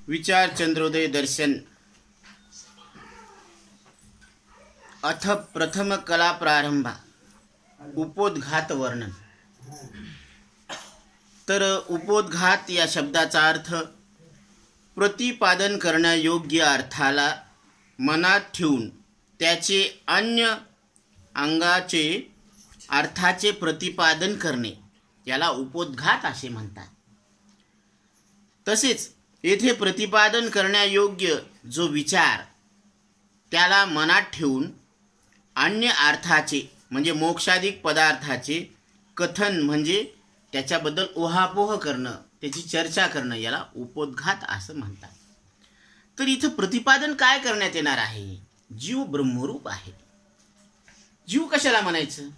विचार चंद्रोदय दर्शन अथ प्रथम कला प्रारंभा उपोद्घात वर्णन। तर उपोद्घात या शब्दाचा अर्थ प्रतिपादन करण्यायोग्य अर्थाला मनात ठेवून त्याचे अन्य अंगाचे अर्थाचे प्रतिपादन करणे याला उपोद्घात असे म्हणतात। तसेच येथे प्रतिपादन करण्यायोग्य जो विचार त्याला मनात ठेवून अन्य अर्थाचे म्हणजे मोक्षादिक पदार्थाचे कथन म्हणजे त्याच्याबद्दल उहापोह करणं, त्याची चर्चा करणं याला उपोद्घात असं म्हणतात। तर इथं प्रतिपादन काय करण्यात येणार आहे? जीव ब्रह्मरूप आहे। जीव कशाला म्हणायचं?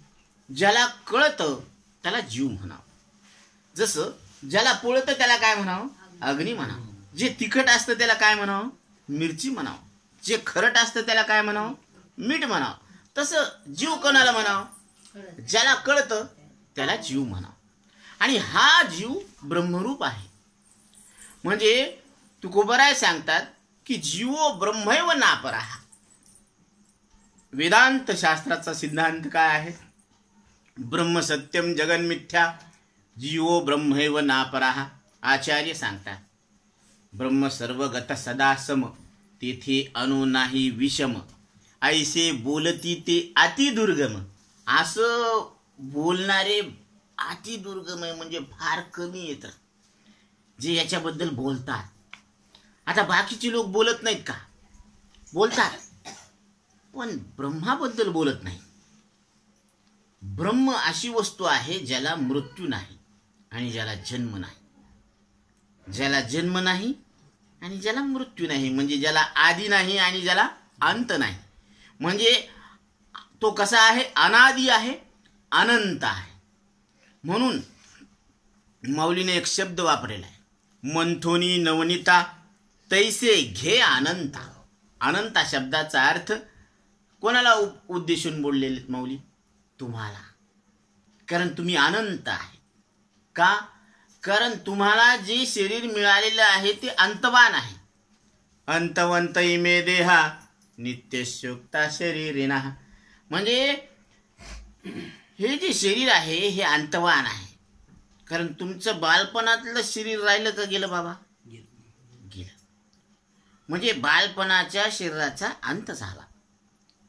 ज्याला कळतं त्याला जीव म्हणावं। जसं ज्याला पोळतं त्याला काय म्हणावं? अग्नी म्हणावं। जे तिखट असतं त्याला काय म्हणावं? मिरची म्हणावं। जे खरट असतं त्याला काय म्हणावं? मीठ म्हणावं। तसं जीव कोणाला म्हणावं? ज्याला कळतं त्याला जीव म्हणावं। आणि हा जीव ब्रह्मरूप आहे। म्हणजे तुकोबराय सांगतात की जीवो ब्रह्मैव नापराः। वेदांत शास्त्राचा सिद्धांत काय आहे? ब्रह्म सत्यम जगन मिथ्या, जीवो ब्रह्मैव नापराः। आचार्य सांगतात ब्रह्म सर्वगत सदा सम, तेथे अनु नाही विषम, ऐसे बोलती ते अतिदुर्गम। असं बोलणारे अतिदुर्गम म्हणजे फार कमी येतात जे याच्याबद्दल बोलतात। आता बाकीचे लोक बोलत नाहीत का? बोलतात, पण ब्रह्माबद्दल बोलत नाही। ब्रह्म अशी वस्तू आहे ज्याला मृत्यू नाही आणि ज्याला जन्म नाही, ज्याला जन्म नाही आणि ज्याला मृत्यू नाही, म्हणजे ज्याला आदी नाही आणि ज्याला अंत नाही। म्हणजे तो कसा आहे? अनादी आहे, अनंत आहे। म्हणून माऊलीने एक शब्द वापरलेला आहे, मंथोनी नवनीता तैसे घे अनंता। अनंता शब्दाचा अर्थ कोणाला उद्देशून बोललेले माऊली? तुम्हाला। कारण तुम्ही अनंत आहे। का? कारण तुम्हाला जे शरीर मिळालेलं आहे ते अंतवान आहे। अंतवंत इमे देहा नित्यशोक्ता शरीरिणः। म्हणजे हे जे शरीर आहे हे अंतवान आहे। कारण तुमचं बालपणातलं शरीर राहिलं का गेलं बाबा? गेलं। म्हणजे बालपणाच्या शरीराचा अंत झाला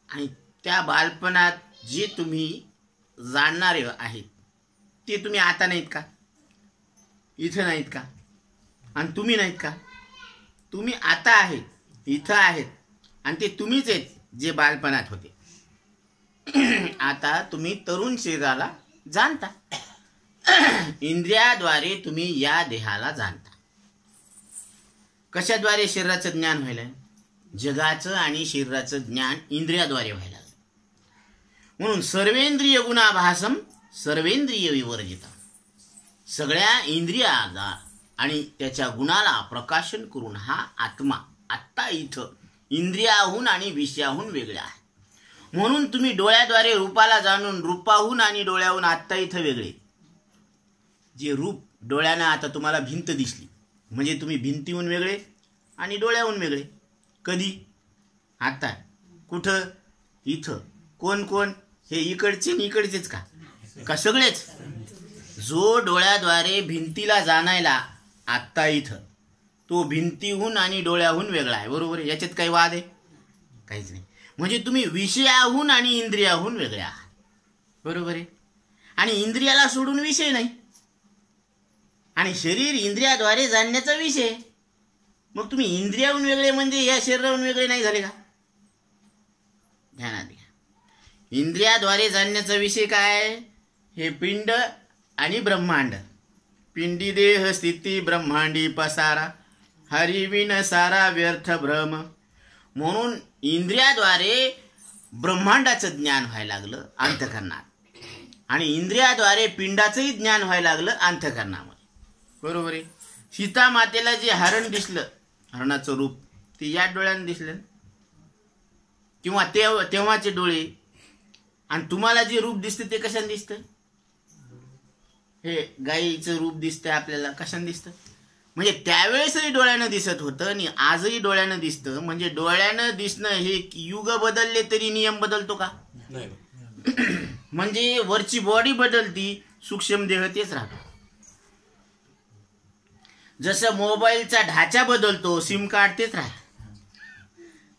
आणि त्या बालपणात जे तुम्ही जाणणारे आहेत ते तुम्ही आता नाहीत का? इथं नाहीत का? आणि तुम्ही नाहीत का? तुम्ही आता आहेत, इथं आहेत आणि ते तुम्हीच आहेत जे बालपणात होते। आता तुम्ही तरुण शरीराला जाणता, इंद्रियाद्वारे तुम्ही या देहाला जाणता। कशाद्वारे? शरीराचं ज्ञान व्हायला, जगाचं आणि शरीराचं ज्ञान इंद्रियाद्वारे व्हायला। म्हणून सर्वेंद्रिय गुणाभासम सर्वेंद्रिय विवर्जितम। सगळ्या इंद्रियाला आणि त्याच्या गुणाला प्रकाशन करून हा आत्मा आत्ता इथं इंद्रियाहून आणि विषयाहून वेगळा आहे। म्हणून तुम्ही डोळ्याद्वारे रूपाला जाणून रूपाहून आणि डोळ्याहून आत्ता इथं वेगळे। जे रूप डोळ्यानं आता तुम्हाला भिंत दिसली म्हणजे तुम्ही भिंतीहून वेगळे आणि डोळ्याहून वेगळे। कधी? आता। कुठं? इथं। कोण कोण? हे इकडचे आणि इकडचेच का? का सगळेच? जो डोळ्याद्वारे भिंतीला जाणायला आत्ता इथं तो भिंतीहून आणि डोळ्याहून वेगळा आहे। बरोबर आहे? याच्यात काही वाद आहे? काहीच नाही। म्हणजे तुम्ही विषयाहून आणि इंद्रियाहून वेगळे आहात। बरोबर आहे? आणि इंद्रियाला सोडून विषय नाही आणि शरीर इंद्रियाद्वारे जाणण्याचा विषय। मग तुम्ही इंद्रियाहून वेगळे म्हणजे या शरीराहून वेगळे नाही झाले का? ध्यानात घ्या। इंद्रियाद्वारे जाणण्याचा विषय काय? हे पिंड आणि ब्रह्मांड। पिंडी देह स्थिती ब्रह्मांडी पसारा, हरिविन सारा व्यर्थ भ्रम। म्हणून इंद्रियाद्वारे ब्रह्मांडाचं ज्ञान व्हायला लागलं अंतःकरणात आणि इंद्रियाद्वारे पिंडाचंही ज्ञान व्हायला लागलं अंतःकरणामध्ये। बरोबर आहे? सीता मातेला जे हरण दिसलं, हरणाचं रूप, ते या डोळ्यानं दिसलं किंवा तेव्हाचे डोळे, आणि तुम्हाला जे रूप दिसतं ते कशाने दिसतं? हे गायीचं रूप दिसतंय आपल्याला, कशाने दिसतं? म्हणजे त्यावेळेसही डोळ्यानं दिसत होतं आणि आजही डोळ्यानं दिसतं. म्हणजे डोळ्यानं दिसणं हे युग बदलले तरी नियम बदलतो का? नाही. म्हणजे वरची बॉडी बदलती, सूक्ष्म देह तेच राहतो. जसं मोबाईलचा ढाचा बदलतो, सिम कार्ड तेच राहतं.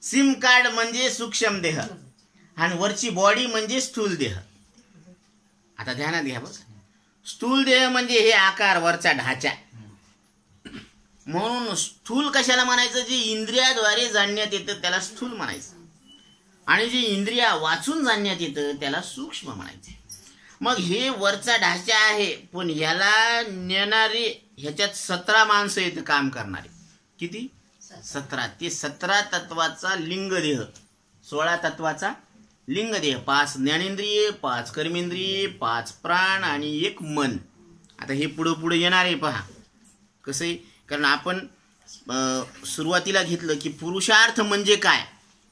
सिम कार्ड म्हणजे सूक्ष्म देह आणि वरची बॉडी म्हणजे स्थूल देह. आता ध्यानात घ्या बघ, स्थूल देह म्हणजे हे आकार, वरचा ढाचा. म्हणून स्थूल कशाला म्हणायचं? जे इंद्रियाद्वारे जाणण्यात येतं त्याला स्थूल म्हणायचं, आणि जे इंद्रिया वाचून जाणण्यात येतं त्याला सूक्ष्म म्हणायचं. मग हे वरचा ढाचा आहे, पण ह्याला नेणारे ह्याच्यात 17 माणसं येतं काम करणारे. किती? 17. ते 17 तत्वाचा लिंगदेह, 16 तत्वाचा लिंगदेह, 5 ज्ञानेंद्रिये, 5 कर्मेंद्रिये, 5 प्राण आणि 1 मन. आता हे पुढं पुढे येणार आहे पहा कसं आहे. कारण आपण सुरुवातीला घेतलं की पुरुषार्थ म्हणजे काय?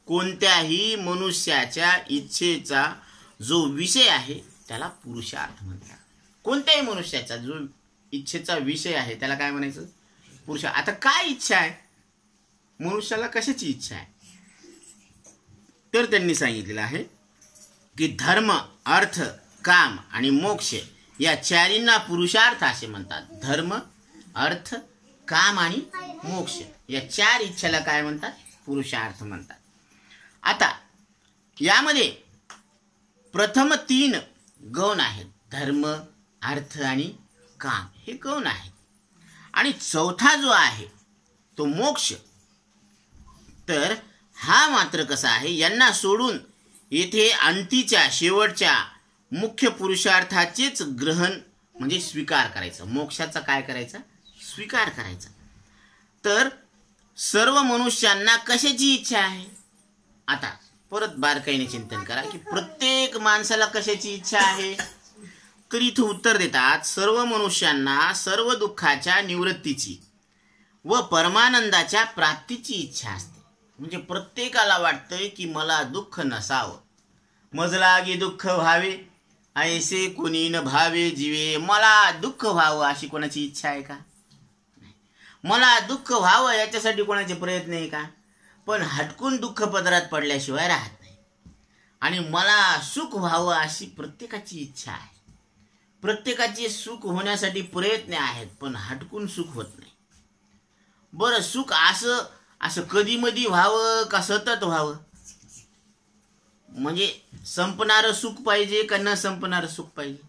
कोणत्याही मनुष्याच्या इच्छेचा जो विषय आहे त्याला पुरुषार्थ म्हणतात. कोणत्याही मनुष्याचा जो इच्छेचा विषय आहे त्याला काय म्हणायचं? पुरुषार्थ. आता काय इच्छा आहे मनुष्याला? कशाची इच्छा आहे? तर त्यांनी सांगितलेलं आहे की धर्म, अर्थ, काम आणि मोक्ष या चारींना पुरुषार्थ असे म्हणतात. धर्म, अर्थ, काम आणि मोक्ष या 4 इच्छेला काय म्हणतात? पुरुषार्थ म्हणतात. आता यामध्ये प्रथम 3 गौण आहेत. धर्म, अर्थ आणि काम हे गौण आहेत, आणि चौथा जो आहे तो मोक्ष. तर हा मात्र कसा आहे? यांना सोडून येथे अंतीच्या शेवटच्या मुख्य पुरुषार्थाचेच ग्रहण म्हणजे स्वीकार करायचं. मोक्षाचा काय करायचा? स्वीकार करायचा. तर सर्व मनुष्यांना कशाची इच्छा आहे? आता परत बारकाईने चिंतन करा की प्रत्येक माणसाला कशाची इच्छा आहे. तर इथं उत्तर देतात, सर्व मनुष्यांना सर्व दुःखाच्या निवृत्तीची व परमानंदाच्या प्राप्तीची इच्छा असते. म्हणजे प्रत्येकाला वाटतंय की मला दुःख नसावं, मज लागे दुःख व्हावे, ऐसे कोणी न भावे जीवे. मला दुःख व्हावं अशी कोणाची इच्छा आहे का? मला दुःख व्हावं याच्यासाठी कोणाचे प्रयत्न आहे का? पण हटकून दुःख पदरात पडल्याशिवाय राहत नाही. आणि मला सुख व्हावं अशी प्रत्येकाची इच्छा आहे. प्रत्येकाचे सुख होण्यासाठी प्रयत्न आहेत, पण हटकून सुख होत नाही. बरं, सुख असं कधी मधी व्हावं का सतत व्हावं? म्हणजे संपणारं सुख पाहिजे का न संपणारं सुख पाहिजे?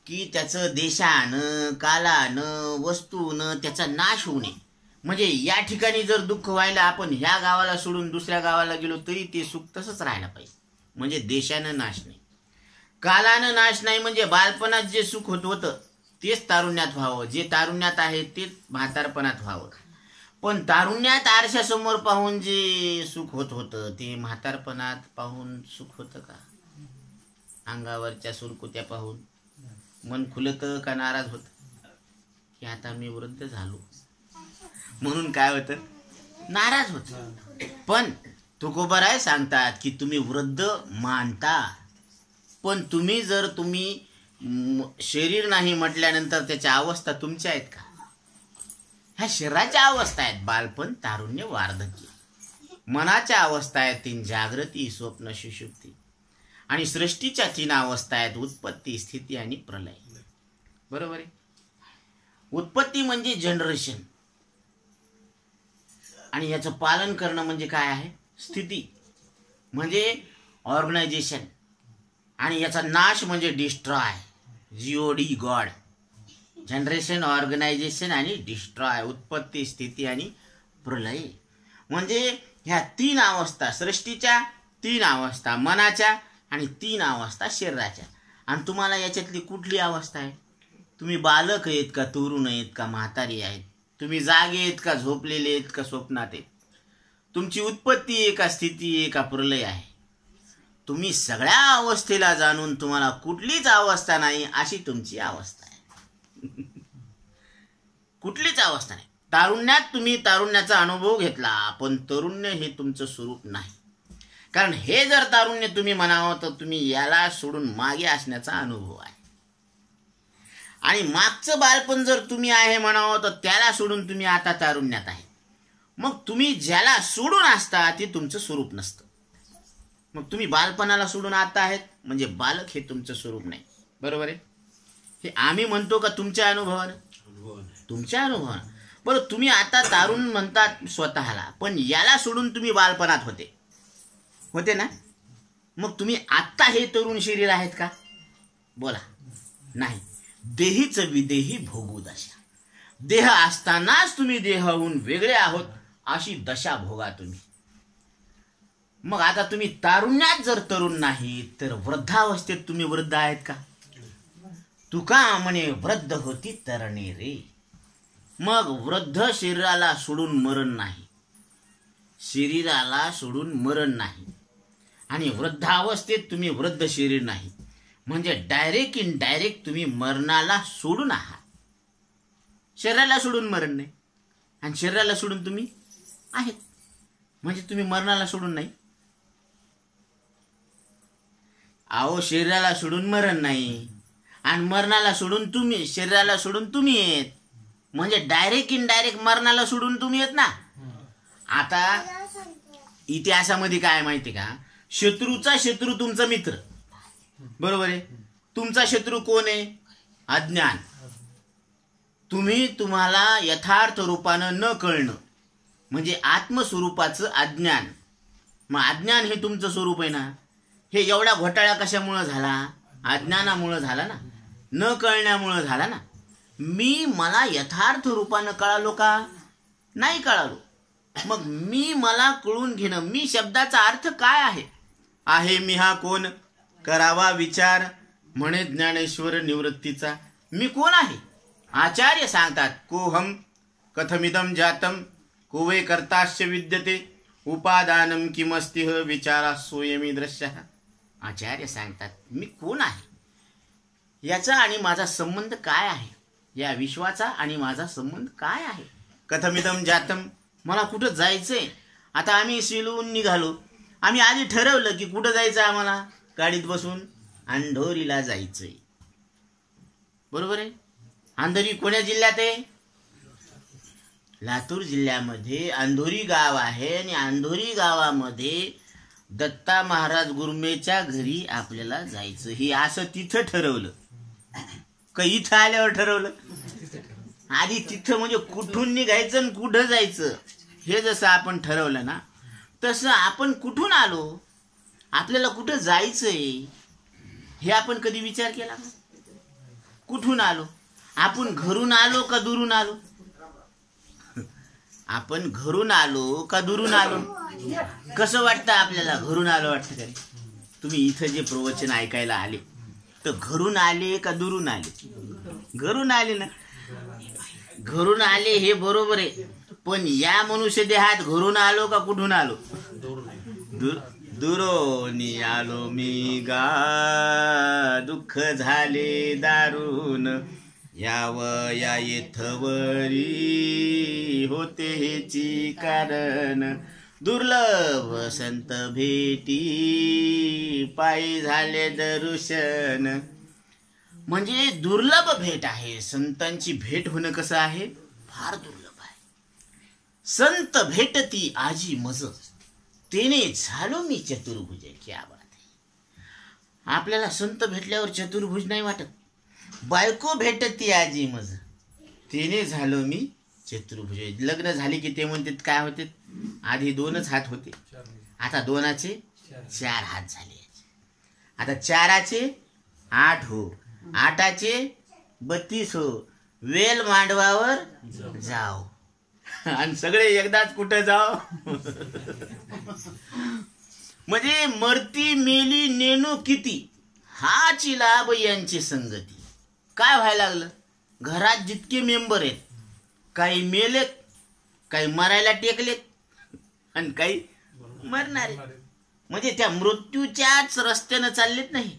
की त्याचं देशानं, कालानं, वस्तूनं त्याचा नाश होणे. म्हणजे या ठिकाणी जर दुःख व्हायला आपण ह्या गावाला सोडून दुसऱ्या गावाला गेलो तरी ते सुख तसंच राहायला पाहिजे. म्हणजे देशानं नाश नाही, कालानं नाश नाही. म्हणजे बालपणात जे सुख होत होतं तेच तारुण्यात व्हावं, जे तारुण्यात आहे तेच म्हातारपणात व्हावं. पण तारुण्यात आरशासमोर पाहून जे सुख होत होतं ते म्हातारपणात पाहून सुख होतं का? अंगावरच्या सुरकुत्या पाहून मन खुलतं का नाराज होतं की आता मी वृद्ध झालो म्हणून काय होतं? नाराज होतं. पण तुकोबाराय सांगतात की तुम्ही वृद्ध मानता, पण तुम्ही जर शरीर नाही म्हटल्यानंतर त्याच्या अवस्था तुमच्या आहेत का? ह्या शरीराच्या अवस्था आहेत बालपण, तारुण्य, वार्धक्य. मनाच्या अवस्था आहेत 3: जागृती, स्वप्न, सुषुप्ती. आणि सृष्टीच्या 3 अवस्था आहेत: उत्पत्ती, स्थिती आणि प्रलय. बरोबर आहे. उत्पत्ती म्हणजे जनरेशन, आणि याचं पालन करणं म्हणजे काय आहे? स्थिती म्हणजे ऑर्गनायझेशन, आणि याचा नाश म्हणजे destroy, GOD, God. Generation, organisation आणि डिस्ट्रॉय. उत्पत्ती, स्थिती आणि प्रलय. म्हणजे ह्या 3 अवस्था, सृष्टीच्या 3 अवस्था, मनाच्या, आणि 3 अवस्था शरीराच्या. आणि तुम्हाला याच्यातली कुठली अवस्था आहे? तुम्ही बालक आहेत का तरुण आहेत का म्हातारी आहेत? तुम्ही जागे आहेत का झोपलेले आहेत का स्वप्नात आहेत? तुमची उत्पत्ती आहे का स्थिती आहे का प्रलय आहे? तुम्ही सगळ्या अवस्थेला जाणून तुम्हाला कुठलीच अवस्था नाही अशी तुमची अवस्था आहे. कुठलीच अवस्था नाही. तारुण्यात तुम्ही तारुण्याचा अनुभव घेतला, पण तरुण्य हे तुमचं स्वरूप नाही. कारण हे जर तारुण्य तुम्ही म्हणावं तर तुम्ही याला सोडून मागे असण्याचा अनुभव आहे. आणि मागचं बालपण जर तुम्ही आहे म्हणावं तर त्याला सोडून तुम्ही आता तारुण्यात आहे. मग तुम्ही ज्याला सोडून असता ते तुमचं स्वरूप नसतं. मग तुम्ही बालपणाला सोडून आता आहेत म्हणजे बालक हे तुमचं स्वरूप नाही. बरोबर आहे. हे आम्ही म्हणतो का तुमच्या अनुभवानं? तुमच्या अनुभवानं. बरं, तुम्ही आता तारुण म्हणतात स्वतःला, पण याला सोडून तुम्ही बालपणात होते ना. मग तुम्ही आत्ता हे तरुण शरीर आहेत का? बोला. नाही. देहीच विदेही भोगू दशा. देह असतानाच तुम्ही देहाहून वेगळे आहोत अशी दशा भोगा तुम्ही. मग आता तुम्ही तारुण्यात जर तरुण नाही तर वृद्धावस्थेत तुम्ही वृद्ध आहेत का? तुका म्हणे वृद्ध होती तरणे रे. मग वृद्ध शरीराला सोडून मरण नाही, शरीराला सोडून मरण नाही. आणि वृद्धावस्थेत तुम्ही वृद्ध शरीर नाही म्हणजे डायरेक्ट इनडायरेक्ट तुम्ही मरणाला सोडून आहात. शरीराला सोडून मरण नाही आणि शरीराला सोडून तुम्ही आहेत म्हणजे तुम्ही मरणाला सोडून नाही. अहो, शरीराला सोडून मरण नाही आणि मरणाला सोडून तुम्ही, शरीराला सोडून तुम्ही येत म्हणजे डायरेक्ट इनडायरेक्ट मरणाला सोडून तुम्ही येत ना. आता इतिहासामध्ये काय माहिती का, शत्रूचा शत्रू तुमचा मित्र. बरोबर आहे. तुमचा शत्रू कोण आहे? अज्ञान. तुम्ही तुम्हाला यथार्थ रूपानं न कळणं म्हणजे आत्मस्वरूपाचं अज्ञान. मग अज्ञान हे तुमचं स्वरूप आहे ना. हे एवढा घोटाळा कशामुळं झाला? अज्ञानामुळं झाला ना, न कळण्यामुळं झाला ना. मला यथार्थ रूपानं कळालो का? नाही कळालो. मग मला कळून घेणं, मी शब्दाचा अर्थ काय आहे मी हा कोण? करावा विचार म्हणे ज्ञानेश्वर निवृत्तीचा. मी कोण आहे? आचार्य सांगतात कोहम कथमिदम जातम कोवे कर्ताश्च विद्यते उपादानम किमस्तिह विचारा सोयमी दृश्य. आचार्य सांगतात मी कोण आहे, याचा आणि माझा संबंध काय आहे, या विश्वाचा आणि माझा संबंध काय आहे. कथमिदम जातम, मला कुठं जायचंय. आता आम्ही सिलून निघालो. आम्ही आधी ठरवलं की कुठं जायचं आम्हाला. गाडीत बसून अंधोरीला जायचंय. बरोबर आहे. अंधोरी कोण्या जिल्ह्यात आहे? लातूर जिल्ह्यामध्ये अंधोरी गाव आहे. आणि अंधोरी गावामध्ये दत्ता महाराज गुरमेच्या घरी आपल्याला जायचं. हे असं तिथं ठरवलं का इथं आल्यावर ठरवलं? आधी तिथं म्हणजे कुठून निघायचं आणि कुठं जायचं हे जसं आपण ठरवलं ना, तसं आपण कुठून आलो, आपल्याला कुठं जायचंय हे आपण कधी विचार केला? कुठून आलो? आपण घरून आलो का दुरून आलो? आपण घरून आलो का दुरून आलो? कसं वाटतं आपल्याला? घरून आलो वाटतं का? तुम्ही इथं जे प्रवचन ऐकायला आले तर घरून आले का दुरून आले? घरून आले ना. घरून आले हे बरोबर आहे, पण या मनुष्य देहात घरून आलो का कुठून आलो? दुरोनी आलो मी गा, दुःख झाले दारुण, यावया येथवरी होते हेची कारण. दुर्लभ संत भेटी पायी झाले दर्शन. म्हणजे दुर्लभ भेट आहे. संतांची भेट होणं कसं आहे? फार दुर्लभ आहे. संत भेटती आजी मज, तेने झालो मी चतुर्भुज. क्या बात आहे. आपल्याला संत भेटल्यावर चतुर्भुज नाही वाटत. बायको भेटती आजी मज, तेने झालो मी चतुर्भुज. लग्न झाले की ते म्हणते काय होते? आधी 2च हात होते, आता 2चे 4 हात झाले. आता 4चे 8 हो, 8चे 32 हो. वेल मांडवावर जाओ आणि सगळे एकदाच कुठे जाओ. म्हणजे मरती मेली नेणू किती, हाची लाभ यांची संगती. काय व्हायला लागलं? घरात जितके मेंबर आहेत, काही मेलेत, काही मरायला टेकलेत आणि काही मरणारे. म्हणजे त्या मृत्यूच्याच रस्त्यानं चाललेत. नाही,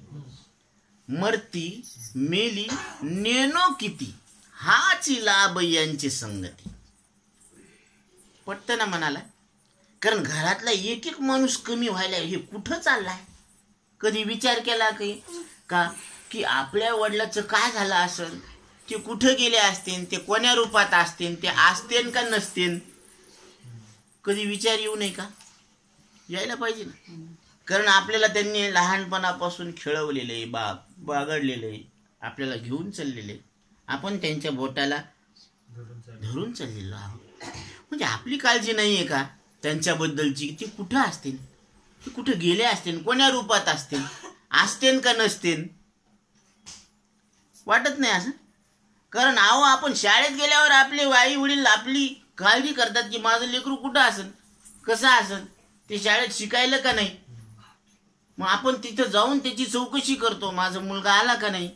मरती मेली नेणो किती, हाची लाभ यांची संगती. पटतं ना मनाला? कारण घरातला एक एक माणूस कमी व्हायला हे कुठं चाललाय? कधी विचार केला का की आपल्या वडिलाचं काय झालं असेल, ते कुठं गेले असतील, ते कोण्या रूपात असतील, ते असतील का नसतील, कधी विचार येऊ नये का? यायला पाहिजे ना. कारण आपल्याला त्यांनी लहानपणापासून खेळवलेलं आहे, बागडलेलं आहे, आपल्याला घेऊन चाललेले, आपण त्यांच्या बोटाला धरून चाललेलो आहोत. म्हणजे आपली काळजी नाही आहे का त्यांच्याबद्दलची? ते कुठं असतील, ते कुठं गेले असतील, कोण्या रूपात असतील का नसतील? वाटत नाही असं? कारण आपण शाळेत गेल्यावर आपले आई वडील आपली काळजी करतात की माझं लेकरू कुठं असेल, कसं असेल, ते शाळेत शिकायला का नाही. मग आपण तिथं जाऊन त्याची चौकशी करतो, माझा मुलगा आला का नाही,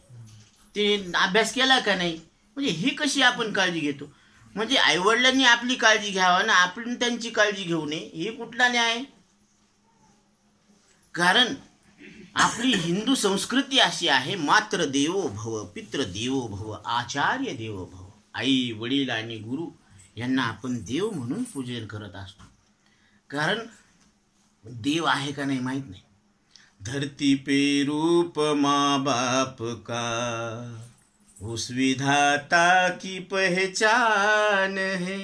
ते अभ्यास केला का नाही. म्हणजे ही कशी आपण काळजी घेतो? म्हणजे आईवडिलांनी आपली काळजी घ्यावा ना आपण त्यांची काळजी घेऊ नये, हे कुठला न्याय? कारण आपली हिंदू संस्कृती अशी आहे, मात्र देवो भव, पितृ देवो भव, आचार्य देवो भव. आई वडील आणि गुरु यांना आपण देव म्हणून पूजन करत असतो. कारण देव आहे का नाही माहित नाही. धरती पे रूप माँ बाप का, उस विधाता की पहचान है,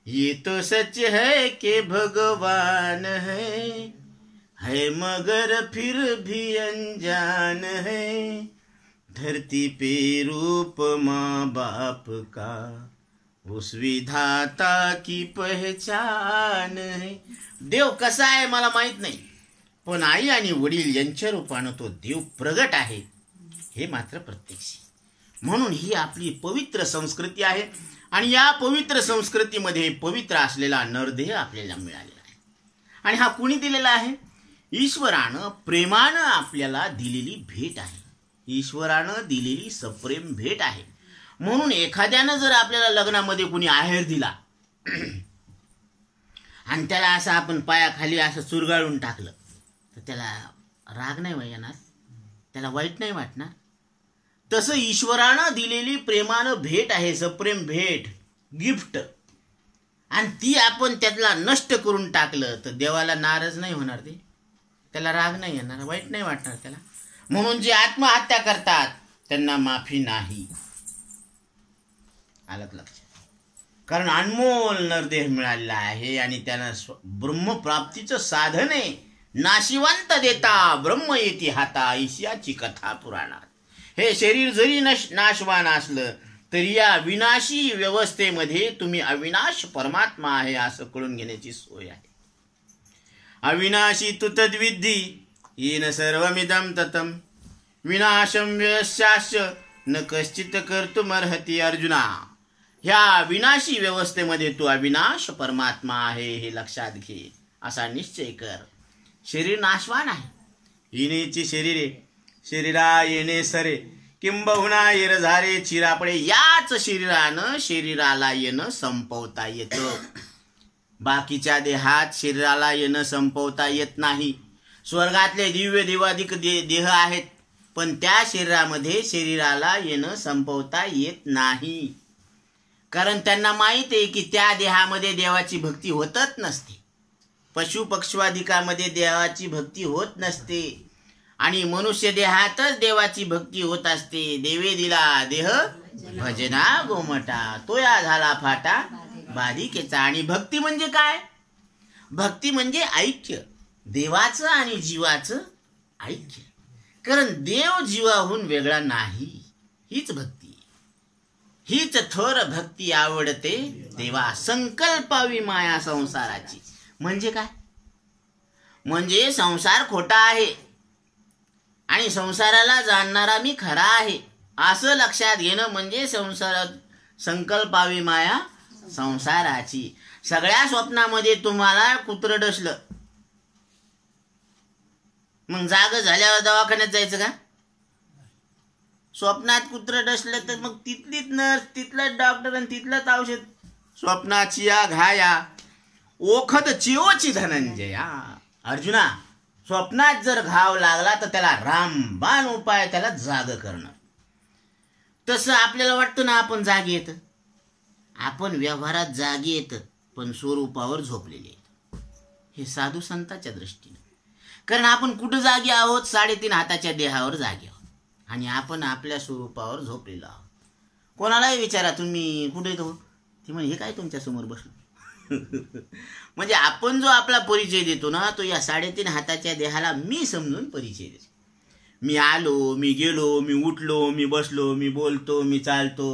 ये तो सच है कि भगवान है मगर फिर भी अनजान है. धरती पे रूप माँ बाप का, उस विधाता की पहचान है. देव कसा आहे मला माहित नाही, पण आई आणि वडील यांच्या रूपानं तो देव प्रगट आहे हे मात्र प्रत्यक्ष. म्हणून ही आपली पवित्र संस्कृती आहे आणि या पवित्र संस्कृतीमध्ये पवित्र असलेला नरदेह आपल्याला मिळालेला आहे. आणि हा कुणी दिलेला आहे? ईश्वरानं प्रेमानं आपल्याला दिलेली भेट आहे. ईश्वरानं दिलेली सप्रेम भेट आहे. म्हणून एखाद्यानं जर आपल्याला लग्नामध्ये कुणी आहेर दिला आणि त्याला असं आपण पायाखाली असं चुरगाळून टाकलं तर त्याला राग नाही येणार, त्याला वाईट नाही वाटणार. तसं ईश्वरानं दिलेली प्रेमानं भेट आहे, सप्रेम भेट, गिफ्ट, आणि ती आपण त्यातला नष्ट करून टाकलं तर देवाला नाराज नाही होणार, ते त्याला राग नाही येणार, वाईट नाही वाटणार त्याला. म्हणून जे आत्महत्या करतात त्यांना माफी नाही. आलं लक्षात? कारण अनमोल नरदेह मिळालेला आहे आणि त्यांना ब्रह्मप्राप्तीचं साधन आहे. नाशिवंत देता ब्रह्म येती हाता, ईशाची कथा पुराणात. हे शरीर जरी नाशवान असलं तरी या विनाशी व्यवस्थेमध्ये तुम्ही अविनाश परमात्मा आहे असं कळून घेण्याची सोय आहे. अविनाशी तु तद्विद्धी येन सर्वमिदं ततं, विनाशं व्यस्यास्य न कश्चित कर्तुमर्हति. अर्जुना, ह्या विनाशी व्यवस्थेमध्ये तू अविनाश परमात्मा आहे हे लक्षात घे, असा निश्चय कर. शरीर नाशवान आहे, येणेची शरीरे शरीरा येणे सरे, किंबहुना येर झारे चिरापडे. याच शरीरानं शरीराला येणं संपवता येतं. बाकीच्या देहात शरीराला येणं संपवता येत नाही. स्वर्गातले दिव्य देवाधिक देह आहेत, पण त्या शरीरामध्ये शरीराला येणं संपवता येत नाही. कारण त्यांना माहित आहे की त्या देहामध्ये देवाची भक्ती होतच नसते. पशु पक्षवाधिकामध्ये देवाची भक्ती होत नसते आणि मनुष्य देहातच देवाची भक्ती होत असते. देवे दिला देह भजना गोमटा, तो या झाला फाटा बाधिकेचा. आणि भक्ती म्हणजे काय? भक्ती म्हणजे ऐक्य, देवाचं आणि जीवाचं ऐक्य. कारण देव जीवाहून वेगळा नाही, हीच भक्ती. हीच थोर भक्ती आवडते देवा, संकल्पावी माया संसाराची. म्हणजे काय? म्हणजे संसार खोटा आहे आणि संसाराला जाणणारा मी खरा आहे असं लक्षात घेणं म्हणजे संसारात संकल्पावी माया संसाराची. सगळ्या स्वप्नामध्ये तुम्हाला कुत्रं डसलं, मग जाग झाल्यावर दवाखान्यात जायचं का? स्वप्नात कुत्रं डसलं तर मग तिथलीच नर्स, तिथलंच डॉक्टर आणि तिथलंच औषध. स्वप्नाची या घाया ओखत चिओची धनंजया. अर्जुना, स्वप्नात जर घाव लागला तर त्याला रामबाण उपाय, त्याला जाग करणं. तसं आपल्याला वाटतं ना आपण जागी येत, आपण व्यवहारात जागी येत पण स्वरूपावर झोपलेले आहेत. हे साधू संतांच्या दृष्टीने. कारण आपण कुठं जागी आहोत? 3.5 हाताच्या देहावर जागी आहोत आणि आपण आपल्या स्वरूपावर झोपलेलो आहोत. कोणालाही विचारा तुम्ही कुठे येतो, ते म्हणे हे काय तुमच्यासमोर बसलो. म्हणजे आपण जो आपला परिचय देतो ना, तो या 3.5 हाताच्या देहाला मी समजून परिचय देतो. मी आलो, मी गेलो, मी उठलो, मी बसलो, मी बोलतो, मी चालतो,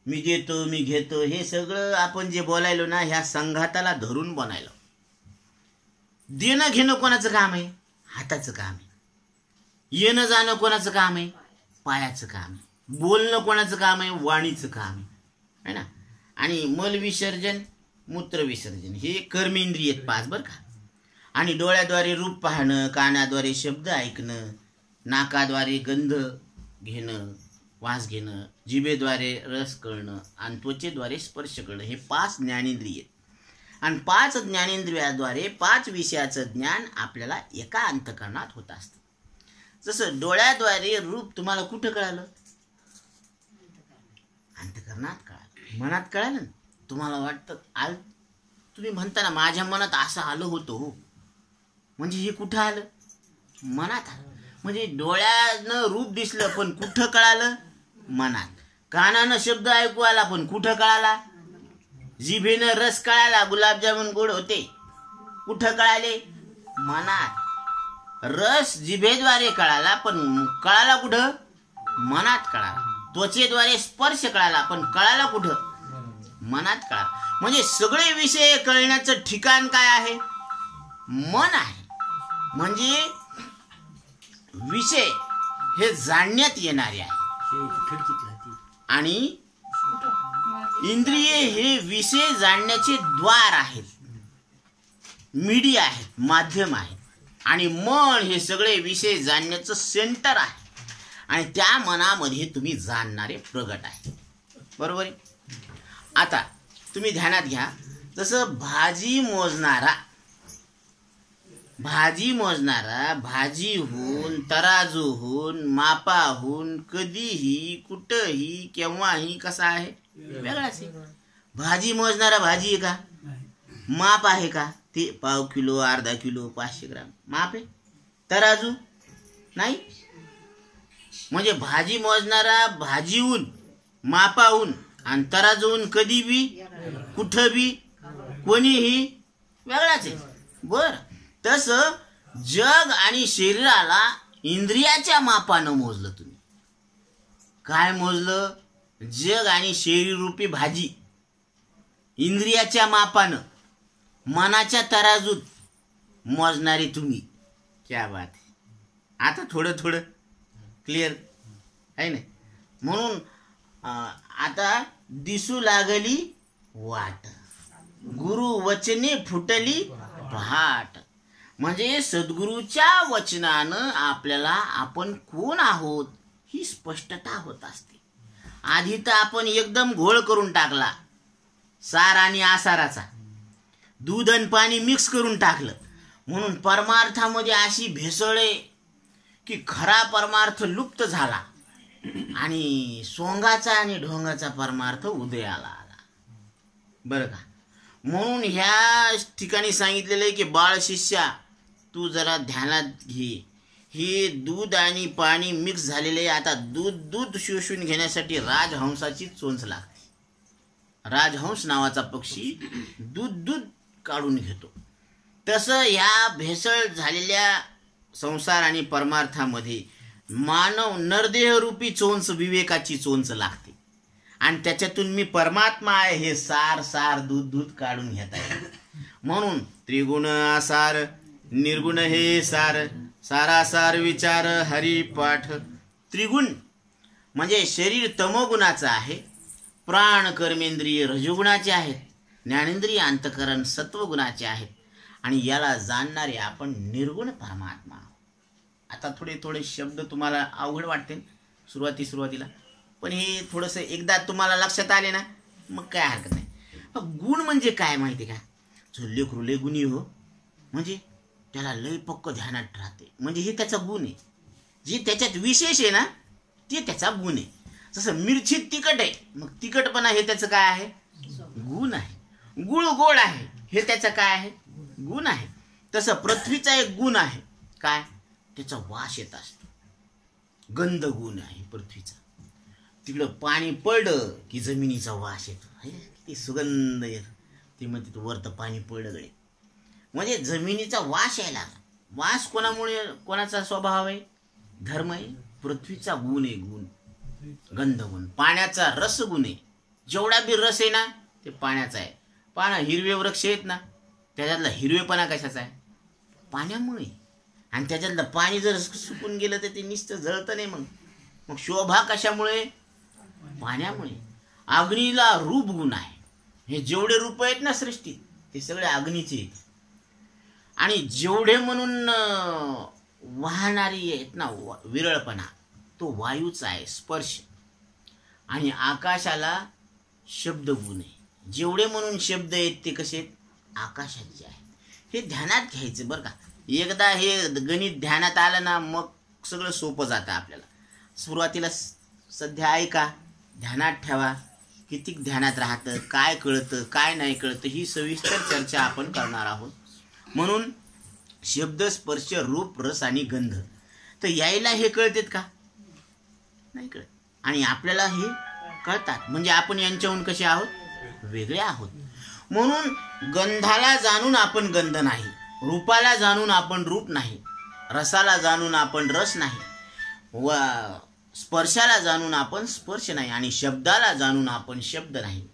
मी देतो, मी घेतो, हे सगळं आपण जे बोलायलो ना, ह्या संघाताला धरून बनायलो. देणं घेणं कोणाचं काम आहे? हाताचं काम आहे. येणं जाणं कोणाचं काम आहे? पायाचं काम आहे. बोलणं कोणाचं काम आहे? वाणीचं काम आहे ना. आणि मल विसर्जन, मूत्र विसर्जन हे कर्मेंद्रिय 5 बरं का. आणि डोळ्याद्वारे रूप पाहणं, कानाद्वारे शब्द ऐकणं, नाकाद्वारे गंध घेणं, वास घेणं, जिभेद्वारे रस कळणं आणि त्वचेद्वारे स्पर्श करणं, हे 5 ज्ञानेंद्रिय. आणि 5 ज्ञानेंद्रियाद्वारे 5 विषयाचं ज्ञान आपल्याला एका अंतःकरणात होत असतं. जसं डोळ्याद्वारे रूप तुम्हाला कुठं कळालं? अंतःकरणात कळालं. मनात कळालं ना. तुम्हाला वाटतं तुम्ही म्हणता ना माझ्या मनात असं आलं होतं हो, म्हणजे हे कुठं आलं? मनात आलं. म्हणजे डोळ्यानं रूप दिसलं पण कुठं कळालं? मनात. कानानं शब्द ऐकू आला पण कुठं कळाला? जिभेनं रस कळाला, गुलाबजामुन गोड होते, कुठं कळाले? मनात. रस जिभेद्वारे कळाला पण कळाला कुठं? मनात कळाला. त्वचेद्वारे स्पर्श कळाला पण कळाला कुठं? मनात कळाला. म्हणजे सगळे विषय कळण्याचं ठिकाण काय आहे? मन आहे. म्हणजे विषय हे जाणण्यात येणारे आहे आणि इंद्रिये हे विषय जाणण्याचे द्वार आहेत, मीडिया आहेत, माध्यम आहेत. आणि मन हे सगळे विषय जाणण्याचं सेंटर आहे आणि त्या मनामध्ये तुम्ही जाणणारे प्रगट आहे. बरोबर आहे. आता तुम्ही ध्यानात घ्या, जसं भाजी मोजणारा भाजीहून, तराजूहून, मापाहून कधीही, कुठंही, केव्हाही कसा आहे? वेगळाच आहे. भाजी मोजणारा भाजी आहे का? माप आहे का? ते पाव किलो, अर्धा किलो, 500 ग्राम माप आहे. तराजू नाही. म्हणजे भाजी मोजणारा भाजीहून, मापाहून आणि तराजूहून कधी बी, कुठं बी, कोणीही वेगळाच आहे. बर. तसं जग आणि शरीराला इंद्रियाच्या मापानं मोजलं तुम्ही. काय मोजलं? जग आणि शरीर रूपी भाजी इंद्रियाच्या मापानं, मनाच्या तराजूत मोजणारे तुम्ही. क्या बात आहे. आता थोडं थोडं क्लिअर आहे ना. म्हणून आता दिसू लागली वाट, गुरु वचने फुटली पहाट. म्हणजे सद्गुरूच्या वचनानं आपल्याला आपण कोण आहोत ही स्पष्टता होत असते. आधी तर आपण एकदम घोळ करून टाकला, सार आणि आसाराचा, दूध आणि पाणी मिक्स करून टाकलं, म्हणून परमार्थामध्ये अशी भेसळ आहे की खरा परमार्थ लुप्त झाला आणि सोंगाचा आणि ढोंगाचा परमार्थ उदयाला आला. बरं का. म्हणून ह्या ठिकाणी सांगितलेलं आहे की बाळ शिष्या तू जरा ध्यानात घे. हे दूध आणि पाणी मिक्स झालेले आहे. आता दूध शोषून घेण्यासाठी राजहंसाची चोंच लागते. राजहंस नावाचा पक्षी दूध काढून घेतो. तसं ह्या भेसळ झालेल्या संसार आणि परमार्थामध्ये मानव नरदेह रूपी चोंच, विवेकाची चोंच लागते आणि त्याच्यातून मी परमात्मा आहे हे सार दूध काढून घेता येईल. म्हणून त्रिगुण आसार, निर्गुण हे सार, सारासार विचार हरिपाठ. त्रिगुण म्हणजे शरीर तमोगुणाचं आहे, प्राण कर्मेंद्रिय रजोगुणाचे आहेत, ज्ञानेंद्रिय अंतकरण सत्वगुणाचे आहेत आणि याला जाणणारे आपण निर्गुण परमात्मा. आता थोडे शब्द तुम्हाला अवघड वाटते सुरुवातीला, पण हे थोडंसं एकदा तुम्हाला लक्षात आले ना मग काय हरकत नाही. गुण म्हणजे काय माहिती का? जो लेकरू लय गुणी हो, म्हणजे त्याला लय पक्क ध्यानात राहते, म्हणजे हे त्याचा गुण आहे. जे त्याच्यात विशेष आहे ना ते त्याचा गुण आहे. जसं मिरची तिखट आहे, मग तिखटपणा हे त्याचं काय आहे? गुण आहे. गुळ गोड आहे हे त्याचं काय आहे? गुण आहे. तसं पृथ्वीचा एक गुण आहे काय? त्याचा वास येत असतो, गंध गुण आहे पृथ्वीचा. तिकडं पाणी पडलं की जमिनीचा वास येतो, किती सुगंध येतो. ते म्हणते वर तर पाणी पडलं गडे, म्हणजे जमिनीचा वास यायला लागला. वास कोणामुळे, कोणाचा स्वभाव आहे? धर्म आहे. पृथ्वीचा गुण आहे, गुण, गंधगुण. पाण्याचा रस गुण आहे. जेवढा बी रस आहे ना ते पाण्याचा आहे. पाना हिरवे वृक्ष आहेत ना, त्याच्यातला हिरवेपणा कशाचा आहे? पाण्यामुळे. आणि त्याच्यातलं पाणी जर सुकून गेलं तर ते नुसतं जळतं नाही. मग शोभा कशामुळे? पाण्यामुळे. अग्नीला रूप गुण आहे. हे जेवढे रूप आहेत ना सृष्टीत ते सगळे अग्नीचे आहेत. आणि जेवढे म्हणून वाहणारी आहेत ना विरळपणा, तो वायूचा आहे, स्पर्श. आणि आकाशाला शब्द गुण आहे. जेवढे म्हणून शब्द आहेत ते कसे आहेत? आकाशाचे आहेत. हे ध्यानात घ्यायचं बरं का. एकदा हे गणित ध्यानात आलं ना मग सगळं सोपं जातं आपल्याला. सुरुवातीला सध्या ऐका, ध्यानात ठेवा. किती ध्यानात राहतं, काय कळतं, काय नाही कळतं, ही सविस्तर चर्चा आपण करणार आहोत. म्हणून शब्द, स्पर्श, रूप, रस आणि गंध. तर यायला हे कळतात का? नाही कळत. आणि आपल्याला हे कळतात. म्हणजे आपण यांच्याहून कसे आहोत? वेगळे आहोत. म्हणून गंधाला जाणून आपण गंध नाही, रूपाला जाणून आपण रूप नाही, रसाला जाणून आपण रस नाही, व स्पर्शाला जाणून आपण स्पर्श नाही, आणि शब्दाला जाणून आपण शब्द नाही,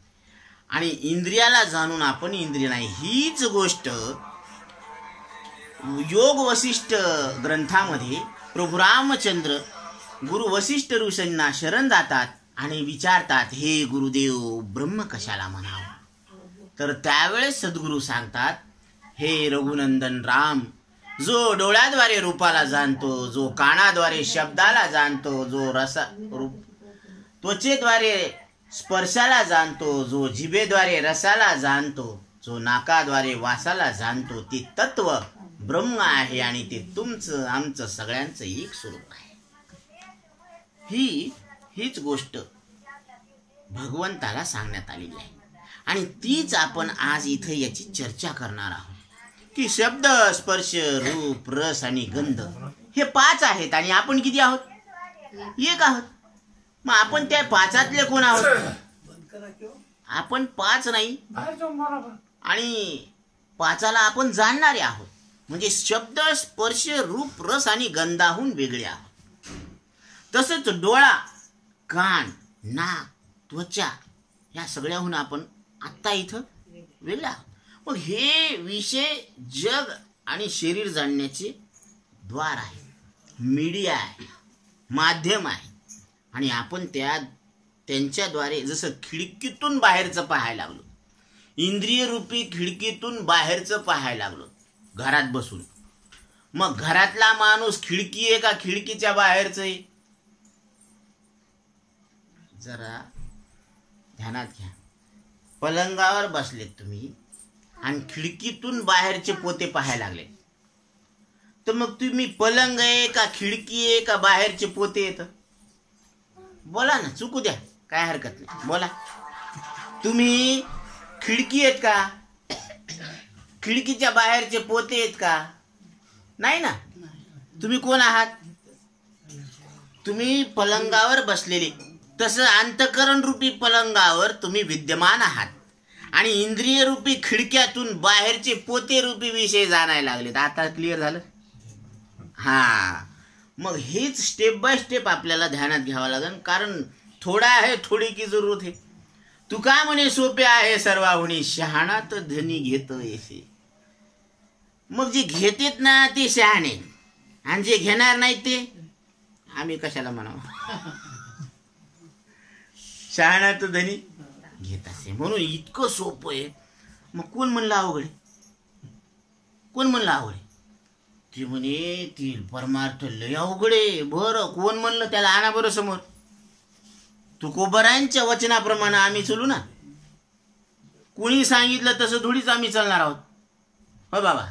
आणि इंद्रियाला जाणून आपण इंद्रिय नाही. हीच गोष्ट योग वसिष्ठ ग्रंथामध्ये प्रभू रामचंद्र गुरु वसिष्ठ ऋषींना शरण जातात आणि विचारतात, हे गुरुदेव ब्रह्म कशाला म्हणावं? तर त्यावेळेस सद्गुरू सांगतात, हे रघुनंदन राम, जो डोळ्याद्वारे रूपाला जाणतो, जो कानाद्वारे शब्दाला जाणतो, जो त्वचेद्वारे स्पर्शाला जाणतो, जो जिभेद्वारे रसाला जाणतो, जो नाकाद्वारे वासाला जाणतो, ते तत्व ब्रह्म आहे. आणि ते तुमचं आमचं सगळ्यांचं एक स्वरूप आहे. हीच गोष्ट भगवंताला सांगण्यात आलेली आहे. आणि तीच आपण आज इथं याची चर्चा करणार आहोत की शब्द, स्पर्श, रूप, रस आणि गंध हे 5 आहेत. आणि आपण किती आहोत? 1 आहोत. मग आपण त्या 5तले कोण आहोत? आपण 5 नाही, आणि 5ला आपण जाणणारे आहोत. म्हणजे शब्द, स्पर्श, रूप, रस आणि गंधाहून वेगळे आहोत. तसंच डोळा, कान, नाक, त्वचा या सगळ्याहून आपण आत्ता इथं वेगळे आहोत. मग हे विषय जग आणि शरीर जाणण्याचे द्वार आहे, मीडिया आहे, माध्यम आहे. आणि आपण त्यांच्याद्वारे जसं खिडकीतून बाहेरचं पाहायला लागलो, इंद्रिय रूपी खिडकीतून बाहेरचं पाहायला लागलो घरात बसून. मग घरातला माणूस खिडकी आहे का खिडकीच्या बाहेरचं आहे? जरा ध्यानात घ्या. पलंगावर बसलेत तुम्ही आणि खिडकीतून बाहेरचे पोते पाहायला लागले, तर मग तुम्ही पलंग आहे का खिडकी आहे का बाहेरचे पोते येत? बोला ना, चुकू द्या, काय हरकत नाही, बोला. तुम्ही खिडकी आहेत का? खिडकीच्या बाहेरचे पोते आहेत का? नाही ना. तुम्ही कोण आहात? तुम्ही पलंगावर बसलेले. तसं अंतकरण रूपी पलंगावर तुम्ही विद्यमान आहात आणि इंद्रिय रूपी खिडक्यातून बाहेरचे पोते रूपी विषय जाणायला लागलेत. आता क्लिअर झालं? हा, मग हेच स्टेप बाय स्टेप आपल्याला ध्यानात घ्यावं लागेल. कारण थोडा आहे थोडी की जरूरत आहे. तुका म्हणे सोपे आहे सर्वाहुनी, शहाणा तर धनी घेत येसे. मग जे घेतेत ना ते शहाणे, आणि जे घेणार नाहीत ते आम्ही कशाला म्हणावं? शहाणा तर धनी घेत असे. म्हणून इतकं सोपं आहे. मग कोण म्हणलं अवघड आहे? कोण म्हणलं अवघड आहे? ते म्हणे ती परमार्थ लय अवघड आहे. बरं, कोण म्हणलं त्याला? आणा बरं समोर. तुकोबरायांच्या वचनाप्रमाणे आम्ही चलू ना. कोणी सांगितलं तसं थोडीच आम्ही चालणार आहोत. हो बाबा,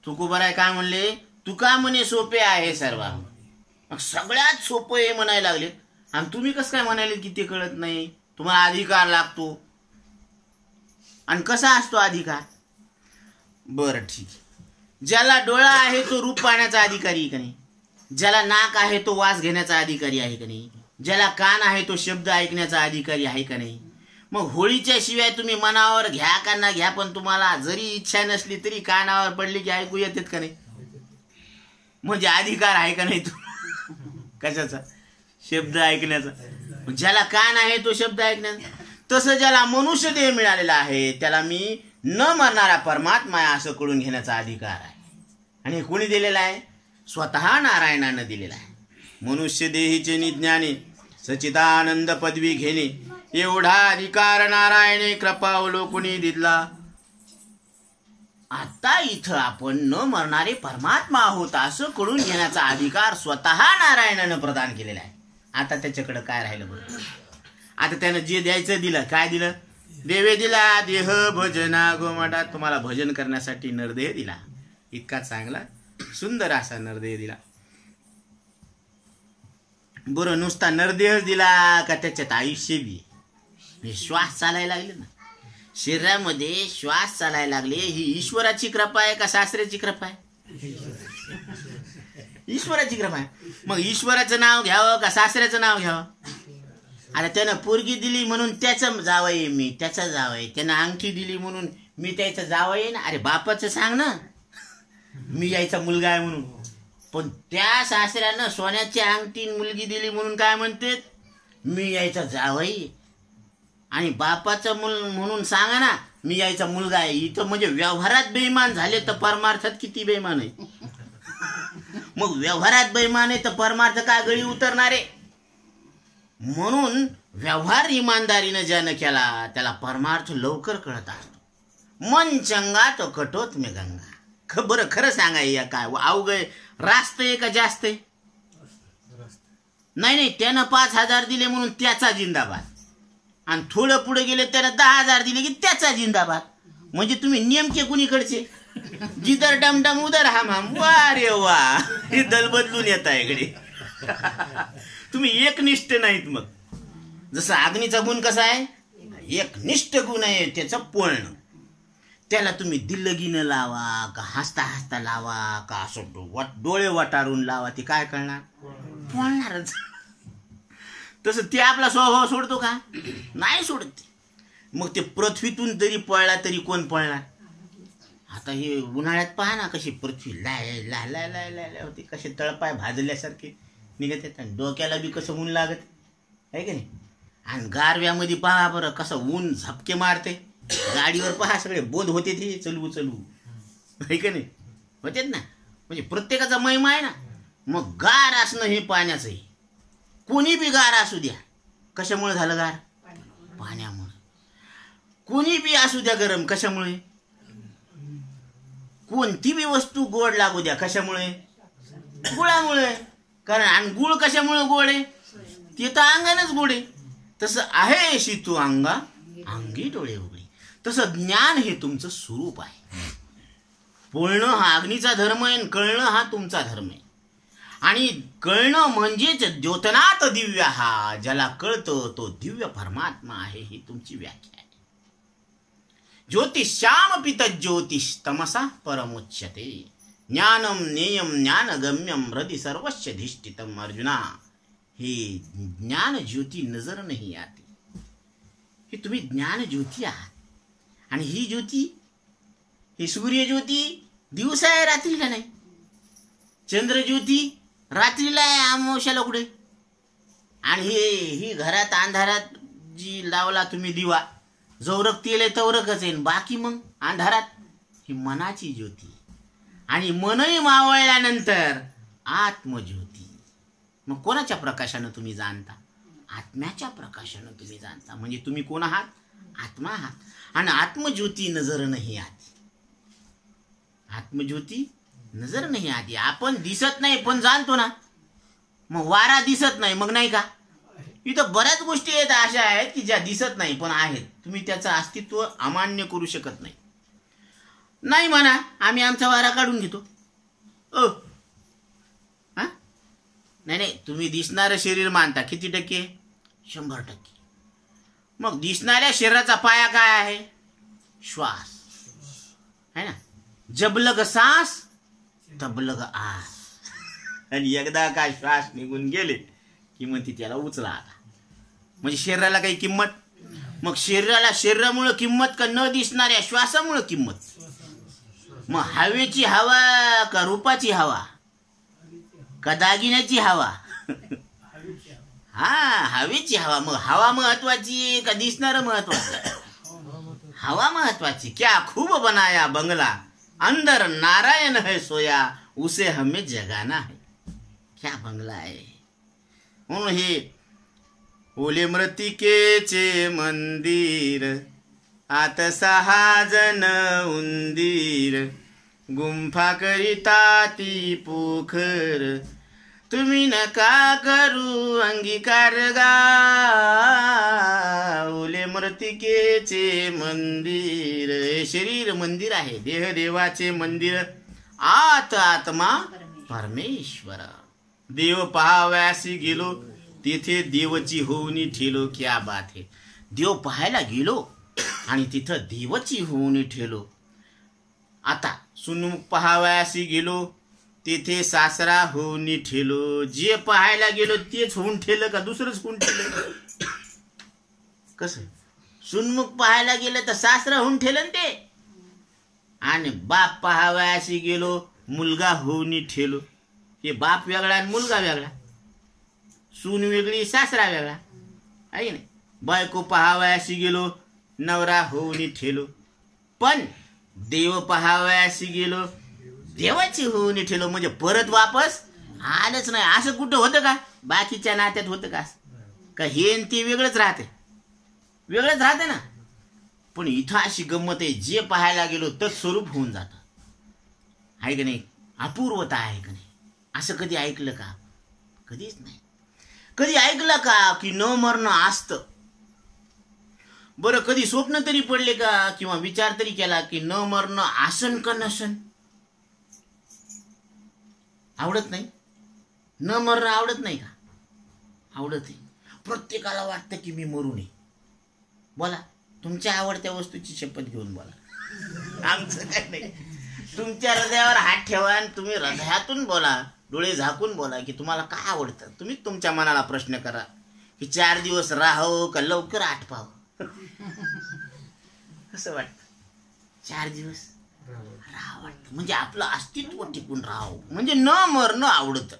तुकोबराय काय म्हणले? तुका म्हणे सोपे आहे सर्व. मग सगळ्यात सोपं आहे म्हणायला लागले, आणि तुम्ही कसं काय म्हणाले की ते कळत नाही? तुम्हाला अधिकार लागतो. आणि कसा असतो अधिकार? बरं ठीक आहे. ज्याला डोळा आहे तो रूप पाहण्याचा अधिकारी आहे का नाही? ज्याला नाक आहे तो वास घेण्याचा अधिकारी आहे का नाही? ज्याला कान आहे तो शब्द ऐकण्याचा अधिकारी आहे का नाही? मग होळीच्या शिवाय तुम्ही मनावर घ्या का ना घ्या, पण तुम्हाला जरी इच्छा नसली तरी कानावर पडली की ऐकू येतात का नाही? म्हणजे अधिकार आहे का नाही तू कशाचा? शब्द ऐकण्याचा. ज्याला कान आहे तो शब्द ऐकण्याचा. तसं ज्याला मनुष्य देह मिळालेला आहे त्याला मी न मरणारा परमात्मा असं कळून घेण्याचा अधिकार आहे. आणि कोणी दिलेला आहे? स्वतः नारायणानं दिलेला आहे. मनुष्य देहीचे निज्ञाने सच्चिदानंद पदवी घेणे एवढा अधिकार नारायणे कृपावलोकुनी दिला. आता इथं आपण न मरणारे परमात्मा आहोत असं कळून घेण्याचा अधिकार स्वतः नारायणानं प्रदान केलेला आहे. आता त्याच्याकडे काय राहिलं बरं? आता त्यानं जे द्यायचं दिलं. काय दिलं? देवे दिला देह भजना गोमाटा. तुम्हाला भजन करण्यासाठी नरदेह दिला. इतका चांगला सुंदर असा नरदेह दिला. बरं, नुसता नरदेह दिला का त्याच्यात आयुष्य बी? श्वास चालायला लागले ना, शरीरामध्ये श्वास चालायला लागले. ही ईश्वराची कृपा आहे का शास्त्राची कृपा आहे? ईश्वराची कृपा आहे. मग ईश्वराचं नाव घ्यावं का शास्त्राचं नाव घ्यावं? आता त्यानं पोरगी दिली म्हणून त्याचं जावई मी त्याचा जावई. त्यानं अंगठी दिली म्हणून मी त्याचा जावई ना. अरे बापाचं सांग ना, मी यायचा मुलगा आहे म्हणून. पण त्या सासऱ्यानं सोन्याची अंगठी मुलगी दिली म्हणून काय म्हणते? मी यायचा जावई. आणि बापाचं म्हणून सांगा ना, मी यायचा मुलगा आहे. इथं म्हणजे व्यवहारात बेईमान झाले तर परमार्थात किती बेईमान आहे? मग व्यवहारात बेईमान आहे तर परमार्थ काय गळी उतरणारे? म्हणून व्यवहार इमानदारीनं ज्यानं केला त्याला परमार्थ लवकर कळत असतो. मन चंगा तो कटोत में गंगा. बरं खरं सांगा, या काय अवघड रास्त आहे का जास्त आहे? नाही, त्यानं 5,000 दिले म्हणून त्याचा जिंदाबाद. आणि थोडं पुढे गेले त्यानं 10,000 दिले की त्याचा जिंदाबाद. म्हणजे तुम्ही नेमके कुणीकडचे? जिधर डमडम उधर हम हम. वा रे वा, हे दल बदलून येत आहे इकडे. तुम्ही एकनिष्ठ नाहीत. मग जसं अग्नीचा गुण कसा आहे? एकनिष्ठ गुण आहे त्याचं पळणं. त्याला तुम्ही दिल्लगीनं लावा का हसता हसता लावा का असं डोळे वटारून लावा, ते काय करणार? पळणारच. तसं ते आपला स्वभाव सोडतो का? नाही सोडत. मग ते पृथ्वीतून तरी पळला तरी कोण पळणार? आता हे उन्हाळ्यात पहा ना कशी पृथ्वी लाय लाय लाय लाय लाय होती, कसे तळपाय भाजल्यासारखे निघत येत. आणि डोक्याला बी कसं ऊन लागत आहे की नाही? आणि गारव्यामध्ये पहा बरं कसं ऊन झपके मारते. गाडीवर पहा सगळे बोध होते ते चलवू आहे की नाही? होतेच ना. म्हणजे प्रत्येकाचा महिमा आहे ना. मग गार असणं हे पाण्याचं आहे. कोणी बी गार असू द्या. कशामुळे झालं गार? पाण्यामुळे. कोणी बी असू द्या गरम. कशामुळे? कोणती बी वस्तू गोड लागू द्या. कशामुळे? गुळामुळे. कारण आणि गुळ कशामुळे गोड आहे? ते तर अंगानच गोड आहे. तसं आहे शितू अंगा अंगी डोळे उघडे. तसं ज्ञान हे तुमचं स्वरूप आहे. बोलणं हा अग्नीचा धर्म आहे, कळणं हा तुमचा धर्म आहे. आणि कळणं म्हणजेच द्योतनात दिव्य. हा ज्याला कळतं तो दिव्य परमात्मा आहे, ही तुमची व्याख्या आहे. ज्योतिष्याम पित ज्योतिष तमसा परमुच्यते. ज्ञानम नेयम ज्ञानगम्यम हृदय सर्वस्य धिष्ठितम. अर्जुना, हे ज्ञान ज्योती नजर नाही आती. हे तुम्ही ज्ञान ज्योती आहात. आणि ही ज्योती, ही सूर्य ज्योती दिवसा आहे, रात्रीला नाही. चंद्र ज्योती रात्रीला आहे, अमावस्याला कुठे. आणि ही घरात अंधारात जी लावला तुम्ही दिवा, जवरक तेल आहे तवरकच आहे. बाकी मग अंधारात ही मनाची ज्योती. आणि मनही मावळल्यानंतर आत्मज्योती. मग कोणाच्या प्रकाशानं तुम्ही जाणता? आत्म्याच्या प्रकाशानं तुम्ही जाणता. म्हणजे तुम्ही कोण आहात? आत्मा आहात. आणि आत्मज्योती नजर नाही आती. आत्मज्योती नजर नाही आती. आपण दिसत नाही पण जाणतो ना. मग वारा दिसत नाही मग नाही का? इथं बऱ्याच गोष्टी आहेत अशा आहेत की ज्या दिसत नाही पण आहेत. तुम्ही त्याचं अस्तित्व अमान्य करू शकत नाही. नाही म्हणा आम्ही आमचा वारा काढून घेतो. नाही, तुम्ही दिसणारं शरीर मानता किती टक्के? 100%. मग दिसणाऱ्या शरीराचा पाया काय आहे? श्वास है ना. जबलग सांस तबलग आस. आणि एकदा काय श्वास निघून गेले की म्हणते त्याला उचला आता. म्हणजे शरीराला काही किंमत, मग शरीरामुळे किंमत का न दिसणाऱ्या श्वासामुळे किंमत. मग हवेची हवा का रूपाची हवा का दागिन्याची हवा? हा, हवेची हवा. मग हवा महत्वाची का दिसणारं महत्वाचं? हवा महत्वाची. क्या खूब बनाया बंगला, अंदर नारायण है सोया, उसे हमें जगाना है. क्या बंगला आहे. म्हणून हे ओले मृतिकेचे मंदिर, आत 6 जण उंदीर, गुंफा करिता ती पोखर, तुम्ही नका करू अंगीकार गा. ओले मृतिकेचे मंदिर. हे शरीर मंदिर आहे, देह देवाचे मंदिर, आत आत्मा परमेश्वर. देव पाहाव्यासी गेलो, तिथे देवची होऊनी ठेलो. क्या बात है. देव पाहायला गेलो आणि तिथं देवची होऊनी ठेलो. आता सुनमुख पाहाव्यासी गेलो, तिथे सासरा होऊनी ठेलो. जे पाहायला गेलो तेच होऊन ठेलं का दुसरंच होऊन ठेलं? कसं? सुनमुख पाहायला गेलं तर सासरा होऊन ठेलं ना ते. आणि बाप पाहाव्यासी गेलो, मुलगा होऊनी ठेलो. हे बाप वेगळा आणि मुलगा वेगळा, सून वेगळी सासरा वेगळा आहे ना. बायको पाहावयाशी गेलो, नवरा होऊनी ठेलो. पण देव पाहावयाशी गेलो, देवाची होऊनी ठेलो. म्हणजे परत वापस आलंच नाही. असं कुठं होतं का? बाकीच्या नात्यात होतं का हे आणि ते वेगळंच राहते, वेगळंच राहते ना. पण इथं अशी गंमत आहे, जे पाहायला गेलो तर स्वरूप होऊन जातं. आहे का नाही? अपूर्वता आहे का नाही? असं कधी ऐकलं का? कधीच नाही. कधी ऐकलं का की न मरणं असतं? बरं, कधी स्वप्न तरी पडले का किंवा विचार तरी केला की न मरणं आसन का नसन? आवडत नाही. न मरणं आवडत नाही का? आवडत आहे. प्रत्येकाला वाटतं की मी मरू नये. बोला, तुमच्या आवडत्या वस्तूची शपथ घेऊन बोला. आमचं काय नाही. तुमच्या हृदयावर हात ठेवा आणि तुम्ही हृदयातून बोला, डोळे झाकून बोला की तुम्हाला काय आवडतं. तुम्ही तुमच्या मनाला प्रश्न करा की 4 दिवस राहावं का लवकर आटपावं? कसं वाटतं? 4 दिवस राहावं वाटतं, म्हणजे आपलं अस्तित्व टिकून राहावं, म्हणजे न मरणं आवडतं.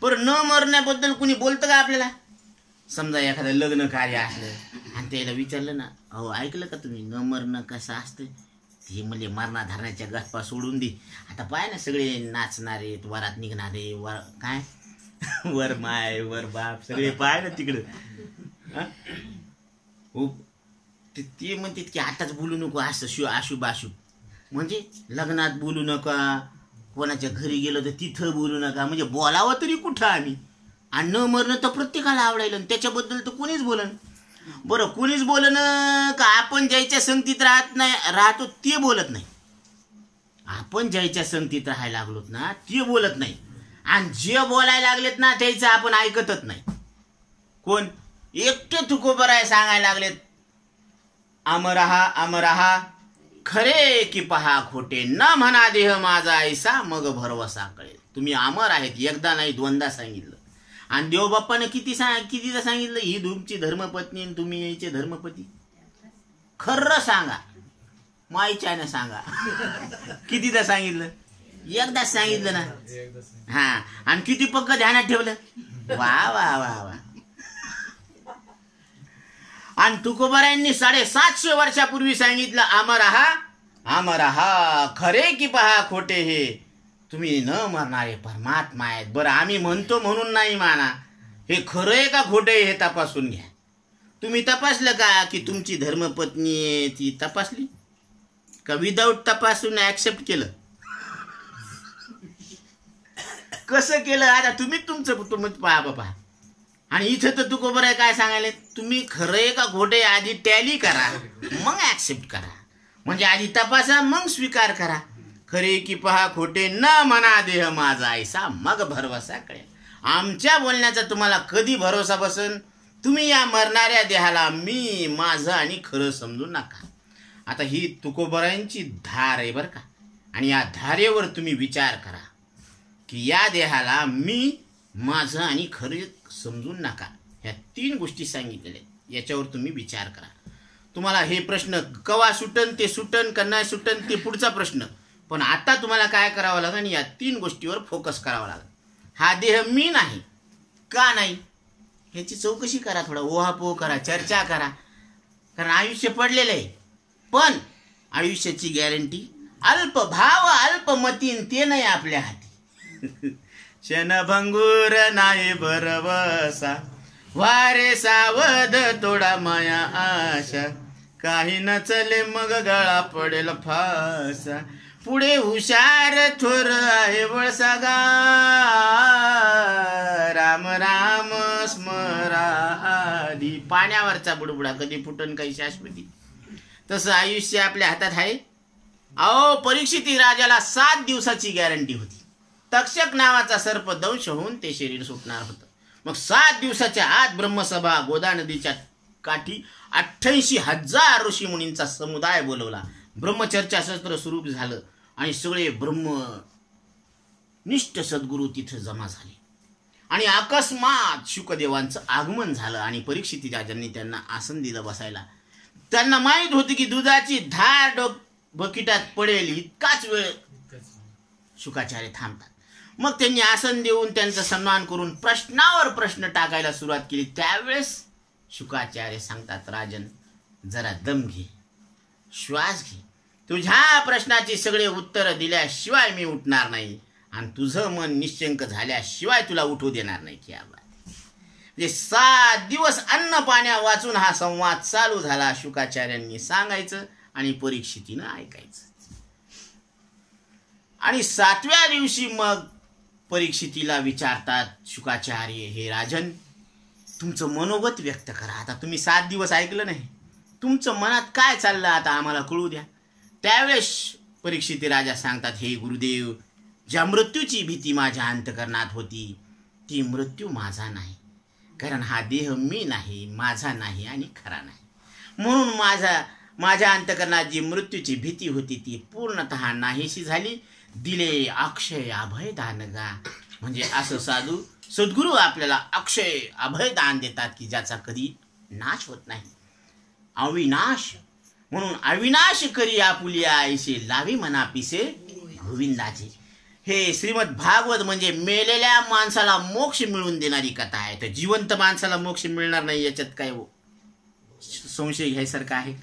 बरं, न मरण्याबद्दल कुणी बोलतं का आपल्याला? समजा एखादं लग्न कार्य असलं आणि त्याला विचारलं ना, अहो ऐकलं का तुम्ही न मरणं कसं असतं? ते म्हणजे मरणाधरणाच्या गप्पा सोडून दे. आता पाय ना, सगळे नाचणारे, वरात निघणारे, काय वर माय वर बाप सगळे पाय ना तिकडं. ते म्हणतात की आताच बोलू नको असं अशुभ अशुभ. म्हणजे लग्नात बोलू नका, कोणाच्या घरी गेलो तर तिथं बोलू नका. म्हणजे बोलावं तरी कुठं आम्ही? आणि न मरणं तर प्रत्येकाला आवडायला, त्याच्याबद्दल तर कोणीच बोलन. बरं, कोणीच बोलन का आपण ज्याच्या संगतीत राहतो ते बोलत नाही. आपण ज्याच्या संगतीत राहायला लागलोत ना ते बोलत नाही. आणि जे बोलायला लागलेत ना त्याचं आपण ऐकतच नाही. कोण? एकटे तुकोबराय सांगायला लागलेत, अमरहा अमरहा खरे की पहा खोटे, न म्हणा देह माझा ऐसा मग भरवसा कळेल. तुम्ही अमर आहेत, एकदा नाही 2दा सांगितलं. आणि देवबाप्पाने कितीदा सांगितलं, ही तुमची धर्मपत्नी आणि तुम्ही यायचे धर्मपती. खरं सांगा, माईच्यानं सांगा. कितीदा सांगितलं? एकदाच सांगितलं ना. हा, आणि किती पक्क ध्यानात ठेवलं. वा वा वा वा. आणि तुकोबारायांनी 750 वर्षापूर्वी सांगितलं, अमरहा खरे की पहा खोटे, हे तुम्ही न मरणारे परमात्मा आहेत. बरं, आम्ही म्हणतो म्हणून नाही माना, हे खरं आहे का खोटं आहे हे तपासून घ्या. तुम्ही तपासलं का की तुमची धर्मपत्नी आहे ती तपासली का? विदाऊट तपासून ऍक्सेप्ट केलं? कसं केलं? आता तुम्ही तुमचं पहा बाबा. आणि इथं तर तुकोबराय काय सांगायला, तुम्ही खरं आहे का खोटं आहे आधी टॅली करा, मग ऍक्सेप्ट करा. म्हणजे आधी तपासा मग स्वीकार करा. खरे की पहा खोटे, न म्हणा देह माझा ऐसा मग भरवसा कळेल. आमच्या बोलण्याचा तुम्हाला कधी भरोसा बसन? तुम्ही या मरणाऱ्या देहाला मी, माझं आणि खरं समजू नका. आता ही तुकोबरायांची धार आहे बरं का. आणि या धारेवर तुम्ही विचार करा की या देहाला मी माझं आणि खरं समजून नका. ह्या 3 गोष्टी सांगितलेल्या, याच्यावर तुम्ही विचार करा. तुम्हाला हे प्रश्न कवा सुटन ते सुटन का नाही सुटन ते पुढचा प्रश्न, पण आता तुम्हाला काय करावं लागेल, या 3 गोष्टीवर फोकस करावा लागेल. हा देह मी नाही का नाही ह्याची चौकशी करा, थोडा ओहापोह करा, चर्चा करा. कारण आयुष्य पडलेलं आहे, पण आयुष्याची गॅरंटी अल्पभाव अल्पमतीन ते नाही आपल्या हाती. क्षणभंगूर नाही भरवसा, वारे सावध तोडा माया आशा, काही नचले मग गळा पडेल फासा, पुढे हुशार थोर आहे वळसागा, राम राम स्मरा आधी. पाण्यावरचा बुडबुडा कधी फुटन काही शाश्वती, तसं आयुष्य आपल्या हातात आहे. अहो, परीक्षिती राजाला 7 दिवसाची गॅरंटी होती. तक्षक नावाचा सर्प दंश होऊन ते शरीर सुटणार होतं. मग 7 दिवसाच्या आत ब्रह्मसभा गोदा नदीच्या काठी 88,000 ऋषीमुनींचा समुदाय बोलवला. ब्रह्मचर्चा सत्र सुरू झालं आणि सगळे ब्रह्मनिष्ठ सद्गुरू तिथं जमा झाले. आणि अकस्मात शुकदेवांचं आगमन झालं आणि परीक्षिती राजांनी त्यांना आसन दिलं बसायला. त्यांना माहीत होती की दुधाची धार बकिटात पडेल इतकाच वेळ शुकाचार्य थांबतात. मग त्यांनी आसन देऊन त्यांचा सन्मान करून प्रश्नावर प्रश्न टाकायला सुरुवात केली. त्यावेळेस शुकाचार्य सांगतात, राजन जरा दम घे, श्वास घे. तुझ्या प्रश्नाची सगळे उत्तर दिल्याशिवाय मी उठणार नाही आणि तुझं मन निश्चंक झाल्याशिवाय तुला उठू देणार नाही. की म्हणजे 7 दिवस अन्न पाण्या वाचून हा संवाद चालू झाला. शुकाचार्यांनी सांगायचं आणि परीक्षितीनं ऐकायचं. आणि 7व्या दिवशी मग परीक्षितीला विचारतात शुकाचार्य, हे राजन तुमचं मनोगत व्यक्त करा. आता तुम्ही 7 दिवस ऐकलं नाही, तुमचं मनात काय चाललं आता आम्हाला कळू द्या. त्यावेळेस परीक्षिती राजा सांगतात, हे गुरुदेव, ज्या मृत्यूची भीती माझ्या अंतकरणात होती ती मृत्यू माझा नाही. कारण हा देह मी नाही, माझा नाही आणि खरा नाही. म्हणून माझ्या अंतकरणात जी मृत्यूची भीती होती ती पूर्णतः नाहीशी झाली. दिले अक्षय अभय दान गा. म्हणजे असं साधू सद्गुरू आपल्याला अक्षय अभय दान देतात की ज्याचा कधी नाश होत नाही, अविनाश. म्हणून अविनाश करी आपुलिया ऐसे लावी मना पिसे गोविंदाचे. हे श्रीमद भागवत म्हणजे मेलेल्या माणसाला मोक्ष मिळवून देणारी कथा आहे. तर जिवंत माणसाला मोक्ष मिळणार नाही याच्यात काय संशय घ्यायसारखं आहे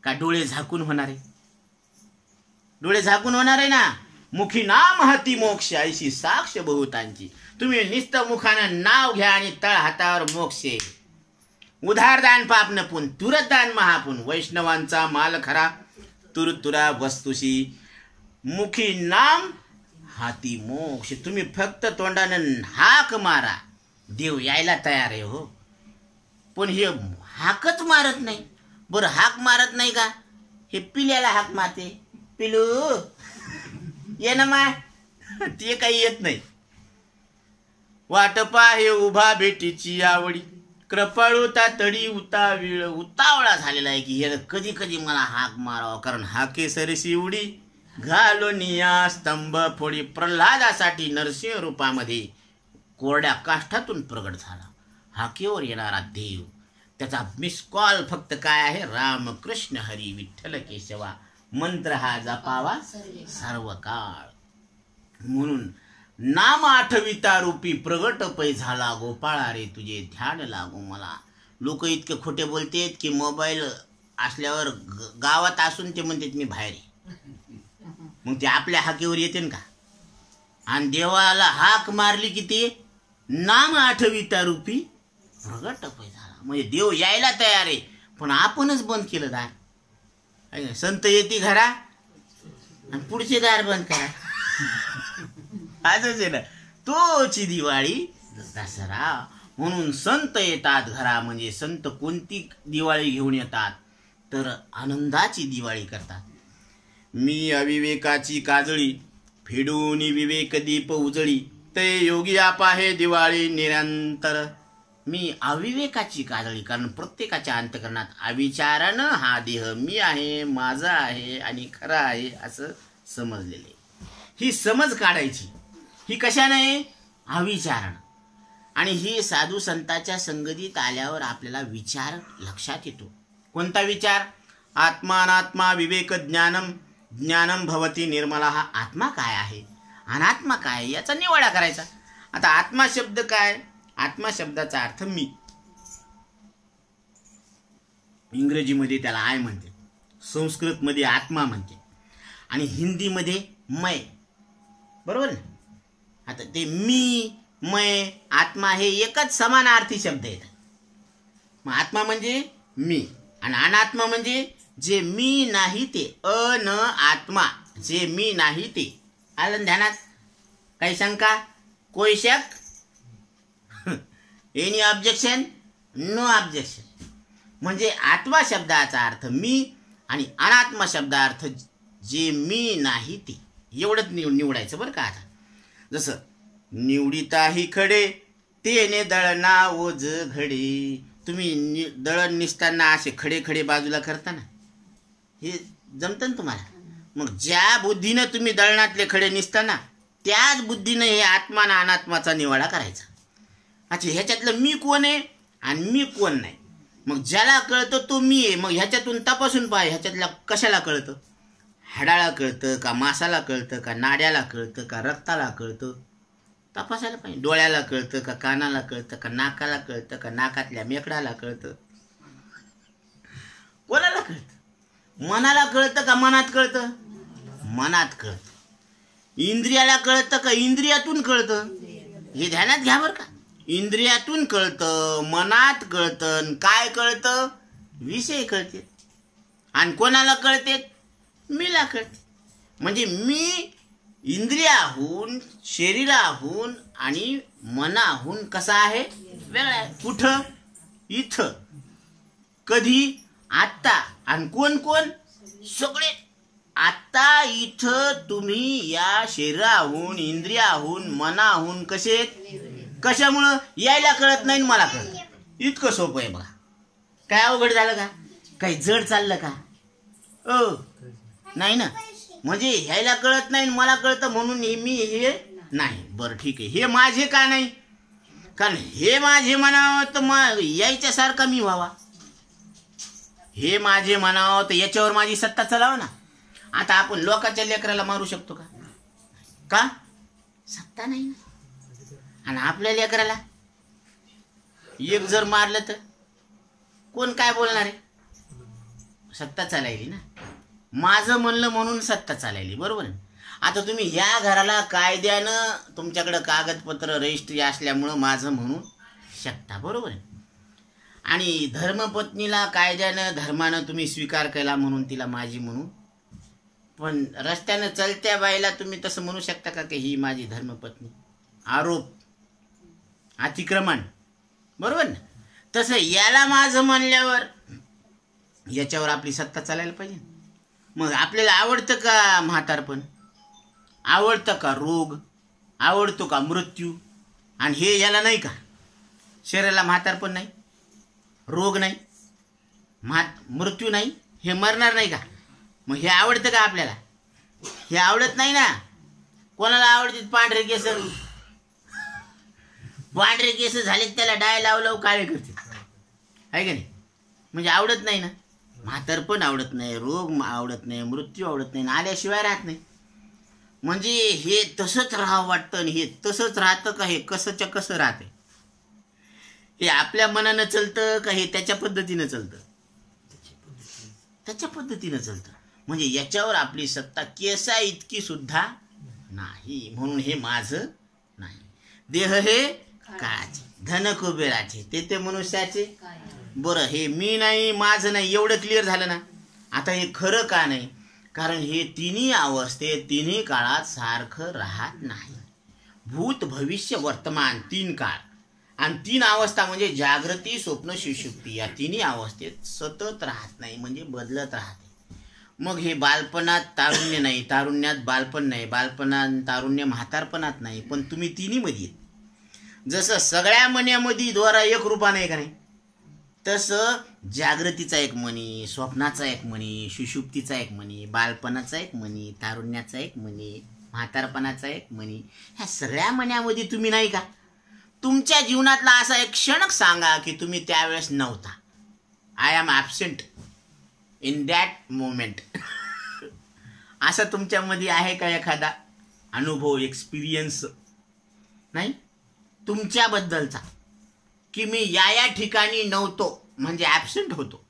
का? डोळे झाकून होणार आहे, डोळे झाकून होणार आहे ना. मुखी नाम हती मोक्ष ऐशी साक्ष बहुतांची. तुम्ही नुसतं मुखानं नाव घ्या आणि तळ हातावर मोक्ष. उधारदान पाप नपुन तुरदान महापुन. वैष्णवांचा माल खरा तुरुतुरा वस्तुशी. मुखी नाम हाती मोक्ष. तुम्ही फक्त तोंडानं हाक मारा, देव यायला तयार आहे. हो, पण हे हाकच मारत नाही. बरं, हाक मारत नाही का? हे पिल्याला हाक मारते, पिलू ये ना मा, ते काही येत नाही. वाट पाहे उभा भेटीची आवडी, कृपाळू तातडी उतावीळ. उतावळा झालेला आहे की हे कधी कधी मला हाक मारावं, कारण हाके सरशी उडी घालोनिया स्तंभ फोडी. प्रल्हादासाठी नरसिंह रूपामध्ये कोरड्या काष्ठातून प्रगट झाला हाकेवर येणारा देव. त्याचा मिस कॉल फक्त काय आहे? रामकृष्ण हरी विठ्ठल केशवा. मंत्र हा जपावा सर्व काळ. म्हणून नाम आठविता रूपी प्रगट पै झाला गोपाळा रे तुझे ध्यान लागू मला. लोक इतके खोटे बोलतेत की मोबाईल असल्यावर गावात असून ते म्हणतात मी बाहेर आहे. मग ते आपल्या हाकेवर येते का? आणि देवाला हाक मारली की ते नाम आठविता रूपी प्रगट पै झाला. म्हणजे देव यायला तयार आहे, पण आपणच बंद केलं दार. संत येते घरा आणि पुढचे दार बंद करा. आजच आहे ना, तोची दिवाळी दसरा. म्हणून संत येतात घरा. म्हणजे संत कोणती दिवाळी घेऊन येतात? तर आनंदाची दिवाळी करतात. मी अविवेकाची काजळी फेडून विवेक दीप उजळी, ते योगी आपा हे दिवाळी निरंतर. मी अविवेकाची काजळी, कारण प्रत्येकाच्या अंतकरणात अविचारानं हा देह मी आहे, माझा आहे आणि खरा आहे असं समजलेले. ही समज काढायची. ही कशाने? अविचारानं. आणि ही साधू संतांच्या संगतीत आल्यावर आपल्याला विचार लक्षात येतो. कोणता विचार? आत्मा अनात्मा विवेक ज्ञानम ज्ञानम भवती निर्मला. हा आत्मा काय आहे, अनात्मा काय, याचा निवाडा करायचा. आता आत्मा शब्द काय? आत्मा शब्दाचा अर्थ मी. इंग्रजीमध्ये त्याला आय म्हणते, संस्कृतमध्ये आत्मा म्हणते आणि हिंदीमध्ये मै. बरोबर ना? आता ते मी, मै, आत्मा हे एकच समानार्थी शब्द आहेत. मग आत्मा म्हणजे मी आणि अनात्मा म्हणजे जे मी नाही ते. अन आत्मा, जे मी नाही ते. आलं ध्यानात? काही शंका? कोई शक? Any objection? No objection. म्हणजे आत्मा शब्दाचा अर्थ मी आणि अनात्मा शब्दार्थ जे मी नाही ते. एवढंच निवडायचं बरं का. आता जसं निवडिताही खडे तेने दळणा ओझ घडे. तुम्ही दळण निसताना असे खडे खडे बाजूला करता ना, हे जमतं ना तुम्हाला. मग ज्या बुद्धीनं तुम्ही दळणातले खडे निसताना त्याच बुद्धीनं हे आत्मा आणि अनात्माचा निवाडा करायचा. अच्छा, ह्याच्यातलं मी कोण आहे आणि मी कोण नाही. मग ज्याला कळतं तो मी आहे. मग ह्याच्यातून तपासून पाहा, ह्याच्यातल्या कशाला कळतं? हाडाला कळतं का, मासाला कळतं का, नाड्याला कळतं का, रक्ताला कळतं? तपासायला पाहिजे. डोळ्याला कळतं का, कानाला कळतं का, नाकाला कळतं का, नाकातल्या मेकडाला कळतं? कोणाला कळतं? मनाला कळतं का मनात कळतं? मनात कळतं. इंद्रियाला कळतं का इंद्रियातून कळतं? हे ध्यानात घ्या बरं का. इंद्रियातून कळतं, मनात कळतं. काय कळतं? विषय कळते. आणि कोणाला कळते? मीला कळते. म्हणजे मी इंद्रियाहून, शरीराहून आणि मनाहून कसा आहे? वेगळा आहे. कुठं? इथं. कधी? आत्ता. आणि कोण कोण? सगळे. आत्ता इथं तुम्ही या शरीराहून, इंद्रियाहून, मनाहून कसे? कशामुळं? यायला कळत नाही मला कळत. इतकं सोपं आहे बघा. काय अवघड झालं का? काही जड चाललं का? नाही ना. म्हणजे ह्याला कळत नाही मला कळतं म्हणून मी हे नाही. बरं ठीक आहे, हे माझे का नाही? कारण हे माझे म्हणावं तर मग यायच्यासारखा मी व्हावा. हे माझे म्हणावं तर याच्यावर माझी सत्ता चालावं ना. आता आपण लोकांच्या लेकराला मारू शकतो का? का? सत्ता नाही ना. आणि आपल्या लेकराला एक जर मारलं तर कोण काय बोलणार आहे? सत्ता चालायली ना. माझं म्हणलं म्हणून सत्ता चालायली. बरोबर आहे. आता तुम्ही ह्या घराला कायद्यानं तुमच्याकडं कागदपत्र रजिस्ट्री असल्यामुळं माझं म्हणू शकता. बरोबर आहे. आणि धर्मपत्नीला कायद्यानं धर्मानं तुम्ही स्वीकार केला म्हणून तिला माझी म्हणू. पण रस्त्यानं चलत्या बाईला तुम्ही तसं म्हणू शकता का की ही माझी धर्मपत्नी? आरोप, अतिक्रमण. बरोबर ना. तसं याला माझं म्हणल्यावर याच्यावर आपली सत्ता चालायला पाहिजे. मग आपल्याला आवडतं का म्हातारपण? आवडतं का रोग? आवडतो का मृत्यू? आणि हे याला नाही का? शरीराला म्हातारपण नाही, रोग नाही, मृत्यू नाही, हे मरणार नाही का? मग हे आवडतं का आपल्याला? हे आवडत नाही ना. कोणाला आवडते पांढरे केस? पांढरे केस झाले त्याला डाय लावलं काळे करते, आहे का नाही? म्हणजे आवडत नाही ना. म्हातारपण आवडत नाही, रोग आवडत नाही, मृत्यू आवडत नाही, आल्याशिवाय राहत नाही. म्हणजे हे तसंच राहावं वाटतं आणि हे तसंच राहतं का? हे कसंच्या कसं राहते? हे आपल्या मनानं चलतं का हे त्याच्या पद्धतीनं चलतं? त्याच्या पद्धतीनं चलतं. म्हणजे याच्यावर आपली सत्ता केसा इतकी सुद्धा नाही. म्हणून हे माझं नाही. देह हे काचे, धन कुबेराचे, ते मनुष्याचे. बरं, हे मी नाही, माझं नाही, एवढं क्लिअर झालं ना. आता हे खरं का नाही? कारण हे तिन्ही अवस्थेत तिन्ही काळात सारखं राहत नाही. भूत, भविष्य, वर्तमान, तीन काळ आणि तीन अवस्था म्हणजे जागृती, स्वप्न, सुषुप्ती. या तिन्ही अवस्थेत सतत राहत नाही, म्हणजे बदलत राहते. मग हे बालपणात तारुण्य नाही, तारुण्यात बालपण नाही, बालपणात तारुण्य म्हातारपणात नाही, पण तुम्ही तिन्ही मध्ये. जसं सगळ्या मन्यामध्ये द्वारा एक रूपा नाही का नाही, तसं जागृतीचा एक मनी, स्वप्नाचा एक मनी, सुषुप्तीचा एक मनी, बालपणाचा एक मनी, तारुण्याचा एक मनी, म्हातारपणाचा एक मनी, ह्या सगळ्या मन्यामध्ये तुम्ही नाही का? तुमच्या जीवनातला असा एक क्षण सांगा की तुम्ही त्यावेळेस नव्हता. I am absent in that moment. असं तुमच्यामध्ये आहे का एखादा अनुभव, एक्सपिरियन्स? नाही तुमच्याबद्दलचा की मी या ठिकाणी नव्हतो, म्हणजे ॲब्सेंट होतो.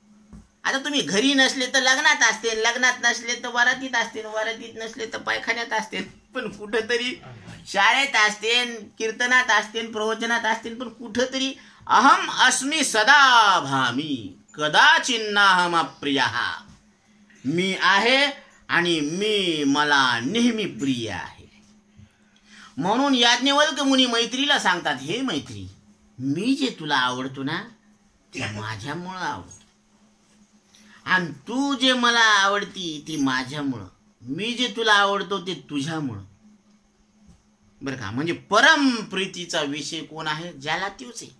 आता तुम्ही घरी नसले तर लग्नात असते, लग्नात नसले तर वरातीत असते, वरातीत नसले तर पायखान्यात असते, पण कुठंतरी शाळेत असते, कीर्तनात असते, प्रवचनात असते, पण कुठंतरी अहम अस्मी सदा भामी कदाचिन्नाहम अप्रिय. मी आहे आणि मी मला नेहमी प्रिय आहे. म्हणून याज्ञवल्क मुनी मैत्रीला सांगतात, हे मैत्री, मी जे तुला आवडतो ना ते माझ्यामुळं आवडतो, आणि तू जे मला आवडती ती माझ्यामुळं. मी जे तुला आवडतो ते तुझ्यामुळं. बरं का? म्हणजे परम प्रीतीचा विषय कोण आहे? ज्याला तोच आहे.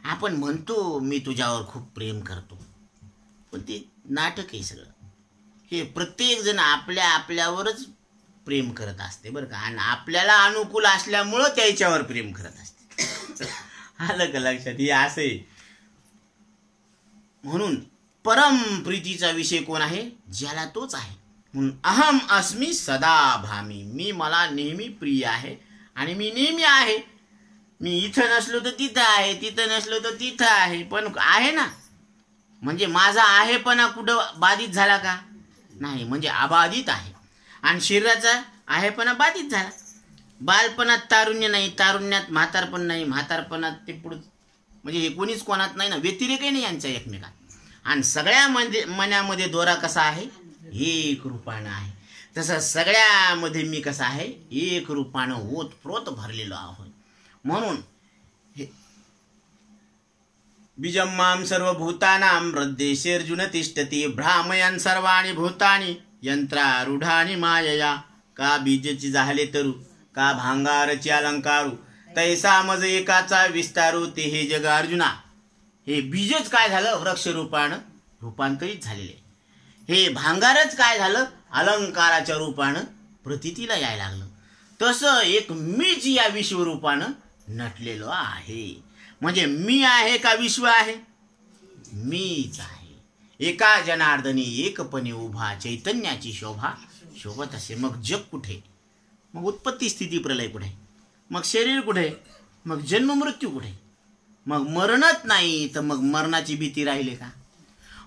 आपण म्हणतो मी तुझ्यावर खूप प्रेम करतो, पण ते नाटक आहे सगळं. हे प्रत्येक जण आपल्या आपल्यावरच प्रेम करत असते बरं का, आणि आपल्याला अनुकूल असल्यामुळं त्याच्यावर प्रेम करत असते. आलं का लक्षात? हे असं आहे. म्हणून परम प्रीतीचा विषय कोण आहे? ज्याला तोच आहे. म्हणून अहम अस्मी सदा भामी, मी मला नेहमी प्रिय आहे आणि मी नेहमी आहे. मी इथं नसलो तर तिथं आहे, तिथं नसलो तर तिथं आहे, पण आहे ना. म्हणजे माझा आहेपणा कुठं बाधित झाला का? नाही, म्हणजे अबाधित आहे. आणि शरीराचा आहेपणा बाधित झाला. बालपणात तारुण्य नाही, तारुण्यात म्हातारपण नाही, म्हातारपणात ते पुढं, म्हणजे हे कोणीच कोणात नाही ना, व्यतिरेकही नाही यांच्या एकमेकात. आणि सगळ्या मनामध्ये दोरा कसा आहे? एक रूपानं आहे. तसं सगळ्यामध्ये मी कसा आहे? एक रूपानं ओतप्रोत भरलेलो आहोत. म्हणून हे बीजम्मां सर्वभूतानां हृद्देशेऽर्जुन तिष्ठति भ्रामयन् सर्वाणि भूतानि यंत्रारूढानि मायया. का बीजची झाले तरू, का भांगारची अलंकारू, तैसा मज एकाचा विस्तारू, ते हे जग अर्जुना. हे बीजच काय झालं? वृक्ष रूपानं रूपांतरित झालेले. हे भांगारच काय झालं? अलंकाराच्या रूपानं प्रतीतीला यायला लागलं. तसं एक मीच या विश्वरूपानं नटलेलो आहे. म्हणजे मी आहे का विश्व आहे? मीच आहे. एका जनार्दनी एकपणे उभा चैतन्याची शोभा शोभत असे. मग जग कुठे? मग उत्पत्ती स्थिती प्रलय कुठे? मग शरीर कुठे? मग जन्म मृत्यू कुठे? मग मरणच नाही तर मग मरणाची भीती राहिली का?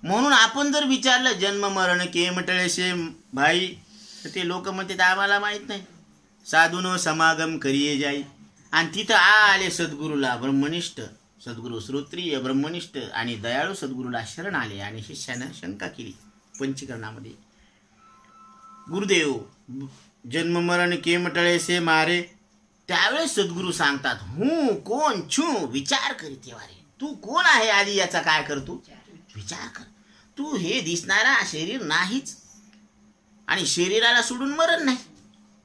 म्हणून आपण जर विचारलं जन्म मरण केमटळेशे भाई, तर ते लोक म्हणतात आम्हाला माहीत नाही. साधूनो समागम करिये जाई. आणि तिथं आले सद्गुरूला ब्रह्मनिष्ठ, सद्गुरू श्रोत्रिय ब्रह्मनिष्ठ आणि दयाळू सद्गुरूला शरण आले आणि शिष्यानं शंका केली पंचकरणामध्ये, गुरुदेव जन्म मरण केमटळेसे मारे. त्यावेळेस सद्गुरू सांगतात, हूँ कोण छू विचार करीते वारे. तू कोण आहे आधी याचा काय करतो? विचार कर. तू हे दिसणारा शरीर नाहीच, आणि शरीराला सोडून मरण नाही.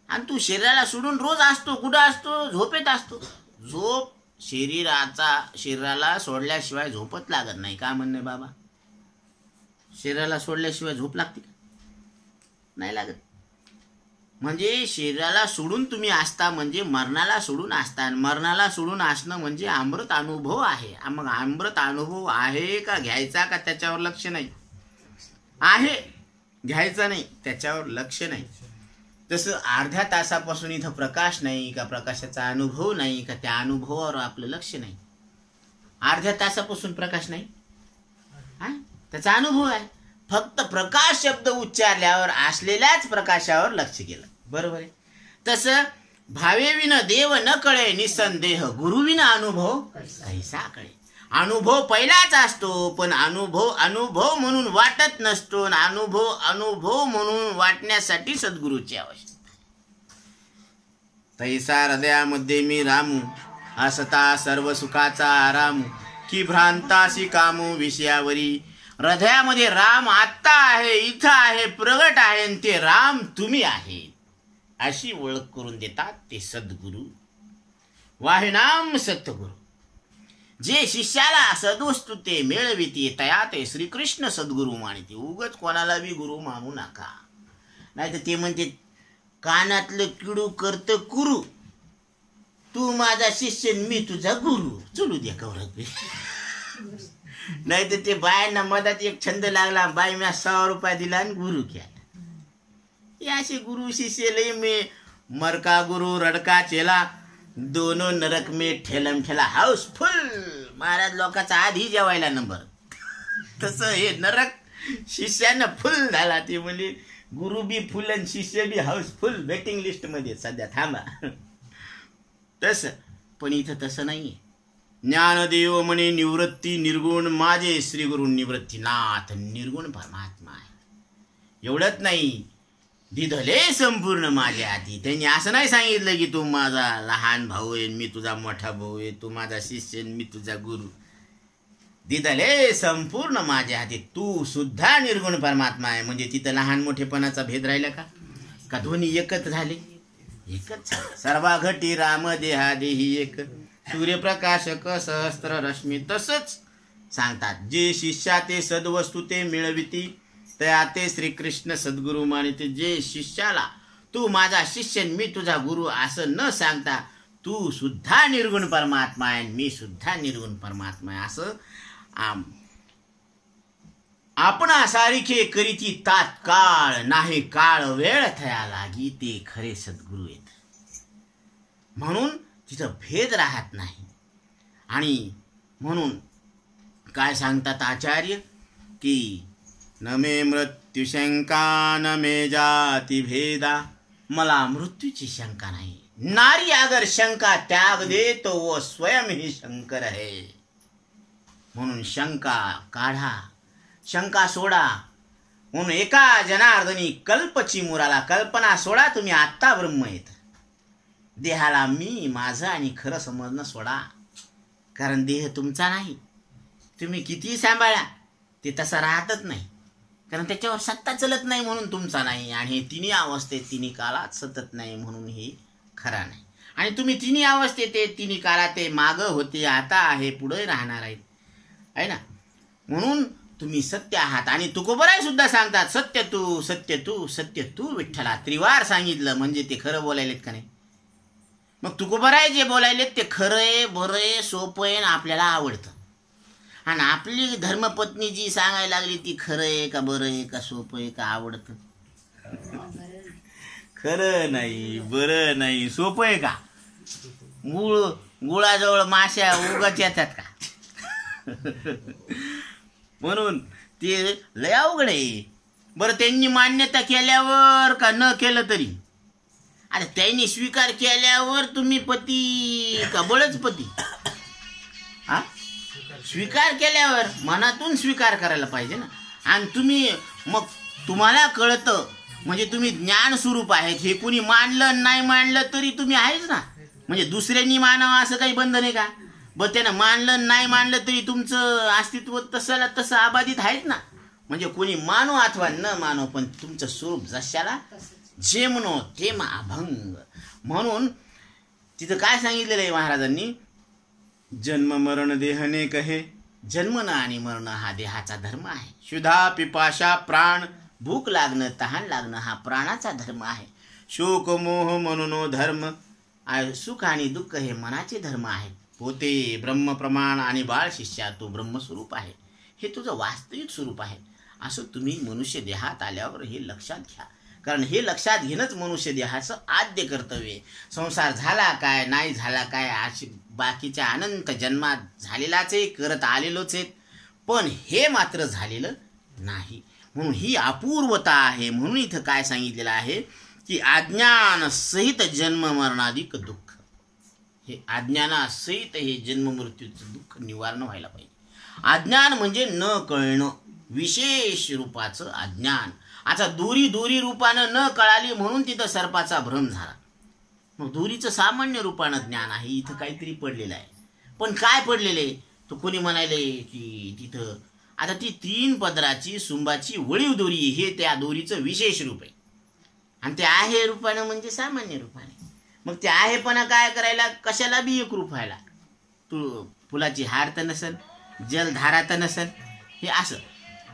आणि तू शरीराला सोडून रोज असतो. कुठं असतो? झोपेत असतो. झोप शरीराला सोडल्याशिवाय झोपत लागत नाही. का म्हणणे बाबा? शरीराला सोडल्याशिवाय झोप लागते का? नाही लागत. म्हणजे शरीराला सोडून तुम्ही असता म्हणजे मरणाला सोडून असता. मरणाला सोडून असणं म्हणजे अमृत अनुभव आहे. मग अमृत अनुभव आहे का घ्यायचा का त्याच्यावर लक्ष नाही? आहे, घ्यायचा नाही, त्याच्यावर लक्ष नाही. तसं अर्ध्या तासापासून इथं प्रकाश नाही का, प्रकाशाचा अनुभव नाही का, त्या अनुभवावर आपलं लक्ष नाही. अर्ध्या तासापासून प्रकाश नाही, त्याचा अनुभव आहे. फक्त प्रकाश शब्द उच्चारल्यावर असलेल्याच प्रकाशावर लक्ष केलं. बरोबर आहे. तसं भावेविन देव न कळे निसंदेह, गुरुविना अनुभव कैसा कळे. अनुभव पहिलाच असतो, पण अनुभव म्हणून वाटत नसतो. अनुभव म्हणून वाटण्यासाठी सद्गुरूची आवश्यकता. तैसा हृदयामध्ये मी रामू, असता सर्व सुखाचा आरामू, की भ्रांतासी कामू विषयावरी. हृदयामध्ये राम आत्ता आहे, इथं आहे, प्रगट आहे, आणि ते राम तुम्ही आहे अशी ओळख करून देतात ते सद्गुरू. वाहे नाम सत्गुरू. जे शिष्याला सद्वस्तु ते मिळविते, तया ते श्रीकृष्ण सद्गुरू मानिते. उगच कोणाला बी गुरु मानू नका. नाही तर ते म्हणते कानातलं किडू करत कुरू. तू माझा शिष्य मी तुझा गुरु. चलू द्या कवरत. नाही तर ते बायांना मधात एक छंद लागला, बाई मी 100 रुपये दिला आणि गुरु केला. हे असे गुरु शिष्य लय मे मरका गुरु रडका चेला दोनों नरक में ठेलम ठेला हाऊसफुल. महाराज लोकांचा आधी जेवायला नंबर. तसं हे नरक शिष्यानं फुल झाला. ते म्हणजे गुरु बी फुल आणि शिष्य बी हाऊसफुल. वेटिंग लिस्ट मध्ये सध्या थांबा. तसं पण इथं तसं नाहीये. ज्ञानदेव म्हणे निवृत्ती निर्गुण माझे श्री गुरु निवृत्तीनाथ निर्गुण परमात्मा आहे. एवढंच नाही, दिधले संपूर्ण माझ्या हाती. त्यांनी असं नाही सांगितलं की तू माझा लहान भाऊ आहे मी तुझा मोठा भाऊ आहे, तू माझा शिष्य मी तुझा गुरु. दिधले संपूर्ण माझ्या हाती. तू सुद्धा निर्गुण परमात्मा आहे. म्हणजे तिथं लहान मोठेपणाचा भेद राहिला का दोन्ही एकच झाले? एकच. सर्वा घटी राम देहा देही एक सूर्यप्रकाशक सहस्त्र रश्मी. तसंच सांगतात, जे शिष्या ते सद्वस्तू ते मिळविती तया ते श्रीकृष्ण सद्गुरु मानिते. जे शिष्याला तू माझा शिष्य मी तुझा गुरु असं न सांगता तू सुद्धा निर्गुण परमात्मा आहे मी सुद्धा निर्गुण परमात्मा आहे असं आपणा सारिखे करीती तात्काळ नाही काळ वेळ थया लागी ते खरे सद्गुरु आहेत. म्हणून तिथं भेद राहत नाही. आणि म्हणून काय सांगतात आचार्य की न मे मृत्यू शंका न मे जाती भेदा. मला मृत्यूची शंका नाही. नारी अगर शंका त्याग दे तो वो स्वयं ही शंकर है. म्हणून शंका काढा, शंका सोडा. म्हणून एका जनार्दनी कल्पची मुराला कल्पना सोडा. तुम्ही आत्ता ब्रह्म येत. देहाला मी माझं आणि खरं समजणं सोडा. कारण देह तुमचा नाही. तुम्ही कितीही सांभाळा ते तसा राहतच नाही. कारण त्याच्यावर सत्ता चलत नाही म्हणून तुमचा नाही. आणि हे तिन्ही अवस्थेत तिन्ही काळात सतत नाही म्हणून हे खरा नाही. आणि तुम्ही तिन्ही अवस्थेत तिन्ही काळात ते मागं होते आता आहे पुढे राहणार आहेत आहे ना. म्हणून तुम्ही सत्य आहात. आणि तुकोबराय सुद्धा सांगतात सत्य तू सत्य तू सत्य तू विठ्ठला. त्रिवार सांगितलं म्हणजे ते खरं बोलायलेत का नाही. मग तुकोबराय जे बोलायलेत ते खरं आहे बरं आहे सोपं आहे आपल्याला आवडतं. आणि आपली धर्मपत्नी जी सांगायला लागली ती खरं आहे का बरं आहे का सोपं आहे का आवडतं. खरं नाही बरं नाही सोपं आहे का. गुळाजवळ माश्या उगाच येतात का. म्हणून ते लय अवघड आहे. बरं त्यांनी मान्यता केल्यावर का न केलं तरी आता त्यांनी स्वीकार केल्यावर तुम्ही पती का बळच पती. हा स्वीकार केल्यावर मनातून स्वीकार करायला पाहिजे ना. आणि तुम्ही मग तुम्हाला कळतं म्हणजे तुम्ही ज्ञान स्वरूप आहेत हे कुणी मानलं नाही मानलं तरी तुम्ही आहेच ना. म्हणजे दुसऱ्यांनी मानावं असं काही बंधन आहे का. बरं त्यानं मानलं नाही मानलं तरी तुमचं अस्तित्व तसं अबाधित आहेच ना. म्हणजे कोणी मानो अथवा न मानो पण तुमचं स्वरूप जशाला जे म्हणो ते अभंग. म्हणून तिथं काय सांगितलेलं आहे महाराजांनी जन्म मरण देहने कहे. जन्मणं आणि मरण हा देहाचा धर्म आहे. क्षुधा पिपाशा प्राण भूक लागणं तहान लागणं हा प्राणाचा धर्म आहे. शोक मोह म्हणून धर्म सुख आणि दुःख हे मनाचे धर्म आहेत. पोते ब्रह्मप्रमाण आणि बाळ शिष्या तू ब्रह्मस्वरूप आहे. हे तुझं वास्तविक स्वरूप आहे असं तुम्ही मनुष्य देहात आल्यावर हे लक्षात घ्या. कारण हे लक्षात घेणंच मनुष्य देहाचं आद्य कर्तव्य आहे. संसार झाला काय नाही झाला काय अशी बाकीच्या अनंत जन्मात झालेलाच आहे करत आलेलोच आहेत पण हे मात्र झालेलं नाही. म्हणून ही अपूर्वता आहे. म्हणून इथं काय सांगितलेलं आहे की अज्ञान सहित जन्म मरणाधिक दुःख. हे अज्ञानासहित हे जन्म मृत्यूचं दुःख निवारण व्हायला पाहिजे. अज्ञान म्हणजे न कळणं विशेष रूपाचं अज्ञान. आता दोरी रूपानं न कळाली म्हणून तिथं सर्पाचा भ्रम झाला. मग दोरीचं सामान्य रूपानं ज्ञान आहे. इथं काहीतरी पडलेलं आहे. पण काय पडलेलं आहे तो कोणी म्हणाले की तिथं आता ती 3 पदराची सुंबाची वळीव दोरी हे त्या दोरीचं विशेष रूप आहे. आणि ते आहे रूपानं म्हणजे सामान्य रूपाने. मग ते आहेपणा काय करायला कशाला बी एक रूप व्हायला. तू फुलाची हार तर नसेल जलधारा तर नसेल हे असं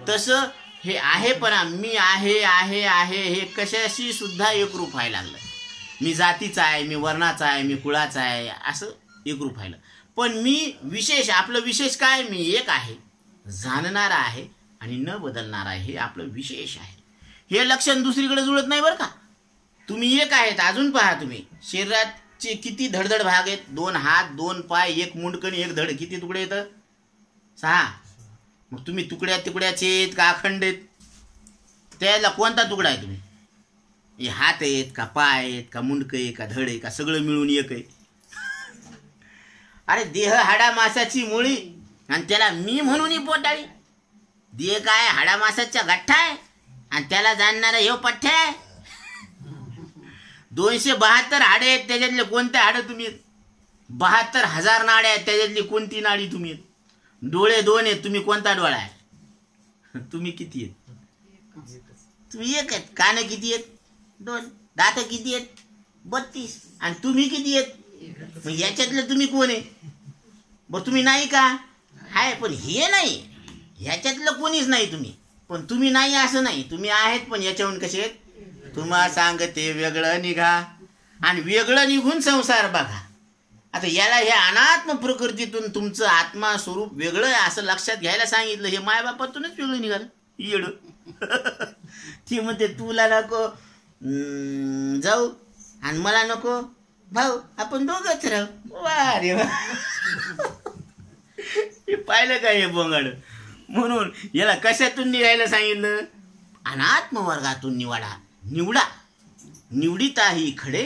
तसं हे आहेपणा मी आहे आहे आहे हे कशाशी सुद्धा एक रूप व्हायला लागलं. मी जातीचा आहे, मी वर्णाचा आहे, मी कुळाचा आहे, असं एकरूप राहिलं. पण मी विशेष, आपलं विशेष काय, मी एक आहे, जाणणारा आहे आणि न बदलणारा आहे, हे आपलं विशेष आहे. हे लक्षण दुसरीकडे जुळत नाही बरं का. तुम्ही एक आहेत. अजून पहा, तुम्ही शरीराचे किती धडधड भाग आहेत, 2 हात, 2 पाय, 1 मुंडकण, 1 धड, किती तुकडे येतं? 6. मग तुम्ही तुकड्या तुकड्याचे आहेत का अखंड आहेत? त्याला कोणता तुकडा आहे तुम्ही? हे हात आहेत का पाय आहेत का मुंडकं आहे का धड आहे का सगळं मिळून एक आहे? अरे देह हाडा मासाची मुळी आणि त्याला मी म्हणून पोटाळी. देह काय हाडा मासाचा गठ्ठा आहे आणि त्याला जाणणारा हे पठ्ठा आहे. 272 हाडे आहेत, त्याच्यातले कोणते हाडं तुम्ही? 72,000 नाड्या आहेत, त्याच्यातली कोणती नाडी तुम्ही? डोळे 2 आहेत, तुम्ही कोणता डोळा आहे? तुम्ही किती आहेत? तुम्ही एक आहेत. कान किती आहेत? 2. दात किती आहेत? 32. आणि तुम्ही किती आहेत? मग याच्यातलं तुम्ही कोण आहे? बरं तुम्ही नाही का? आहे, पण हे नाही, ह्याच्यातलं कोणीच नाही तुम्ही. पण तुम्ही नाही असं नाही, तुम्ही आहेत, पण याच्याहून कसे आहेत? तुम्हा सांगते वेगळं निघा आणि वेगळं निघून संसार बघा. आता याला हे अनात्म प्रकृतीतून तुमचं आत्मा स्वरूप वेगळं आहे असं लक्षात घ्यायला सांगितलं. हे मायबापातूनच वेगळं निघालं येड. ती म्हणते तुला नको जाऊ आणि मला नको भाऊ, आपण दोघंच राहू. वा रे वा. हे पाहिलं का हे बोंगाड? म्हणून याला कशातून निघायला सांगितलं? अनात्म वर्गातून निवडा. निवडिताही खडे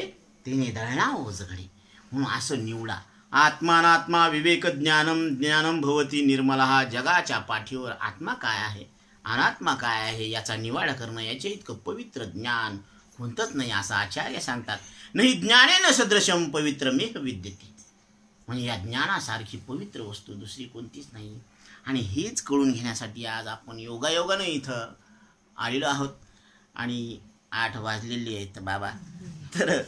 तेने दळणा ओझगडे. म्हणून असं निवडा. आत्मानात्मा विवेक ज्ञानम भवती निर्मला. जगाच्या पाठीवर आत्मा काय आहे, अनात्मा काय आहे याचा निवाडा करणं, याचे इतकं पवित्र ज्ञान कोणतंच नाही असं आचार्य सांगतात. नाही ज्ञानेन सदृशम पवित्रमेव विद्यते. म्हणजे या ज्ञानासारखी पवित्र वस्तू दुसरी कोणतीच नाही. आणि हेच कळून घेण्यासाठी आज आपण योगायोगानं इथं आलेलो आहोत. आणि 8 वाजलेली आहेत बाबा. तर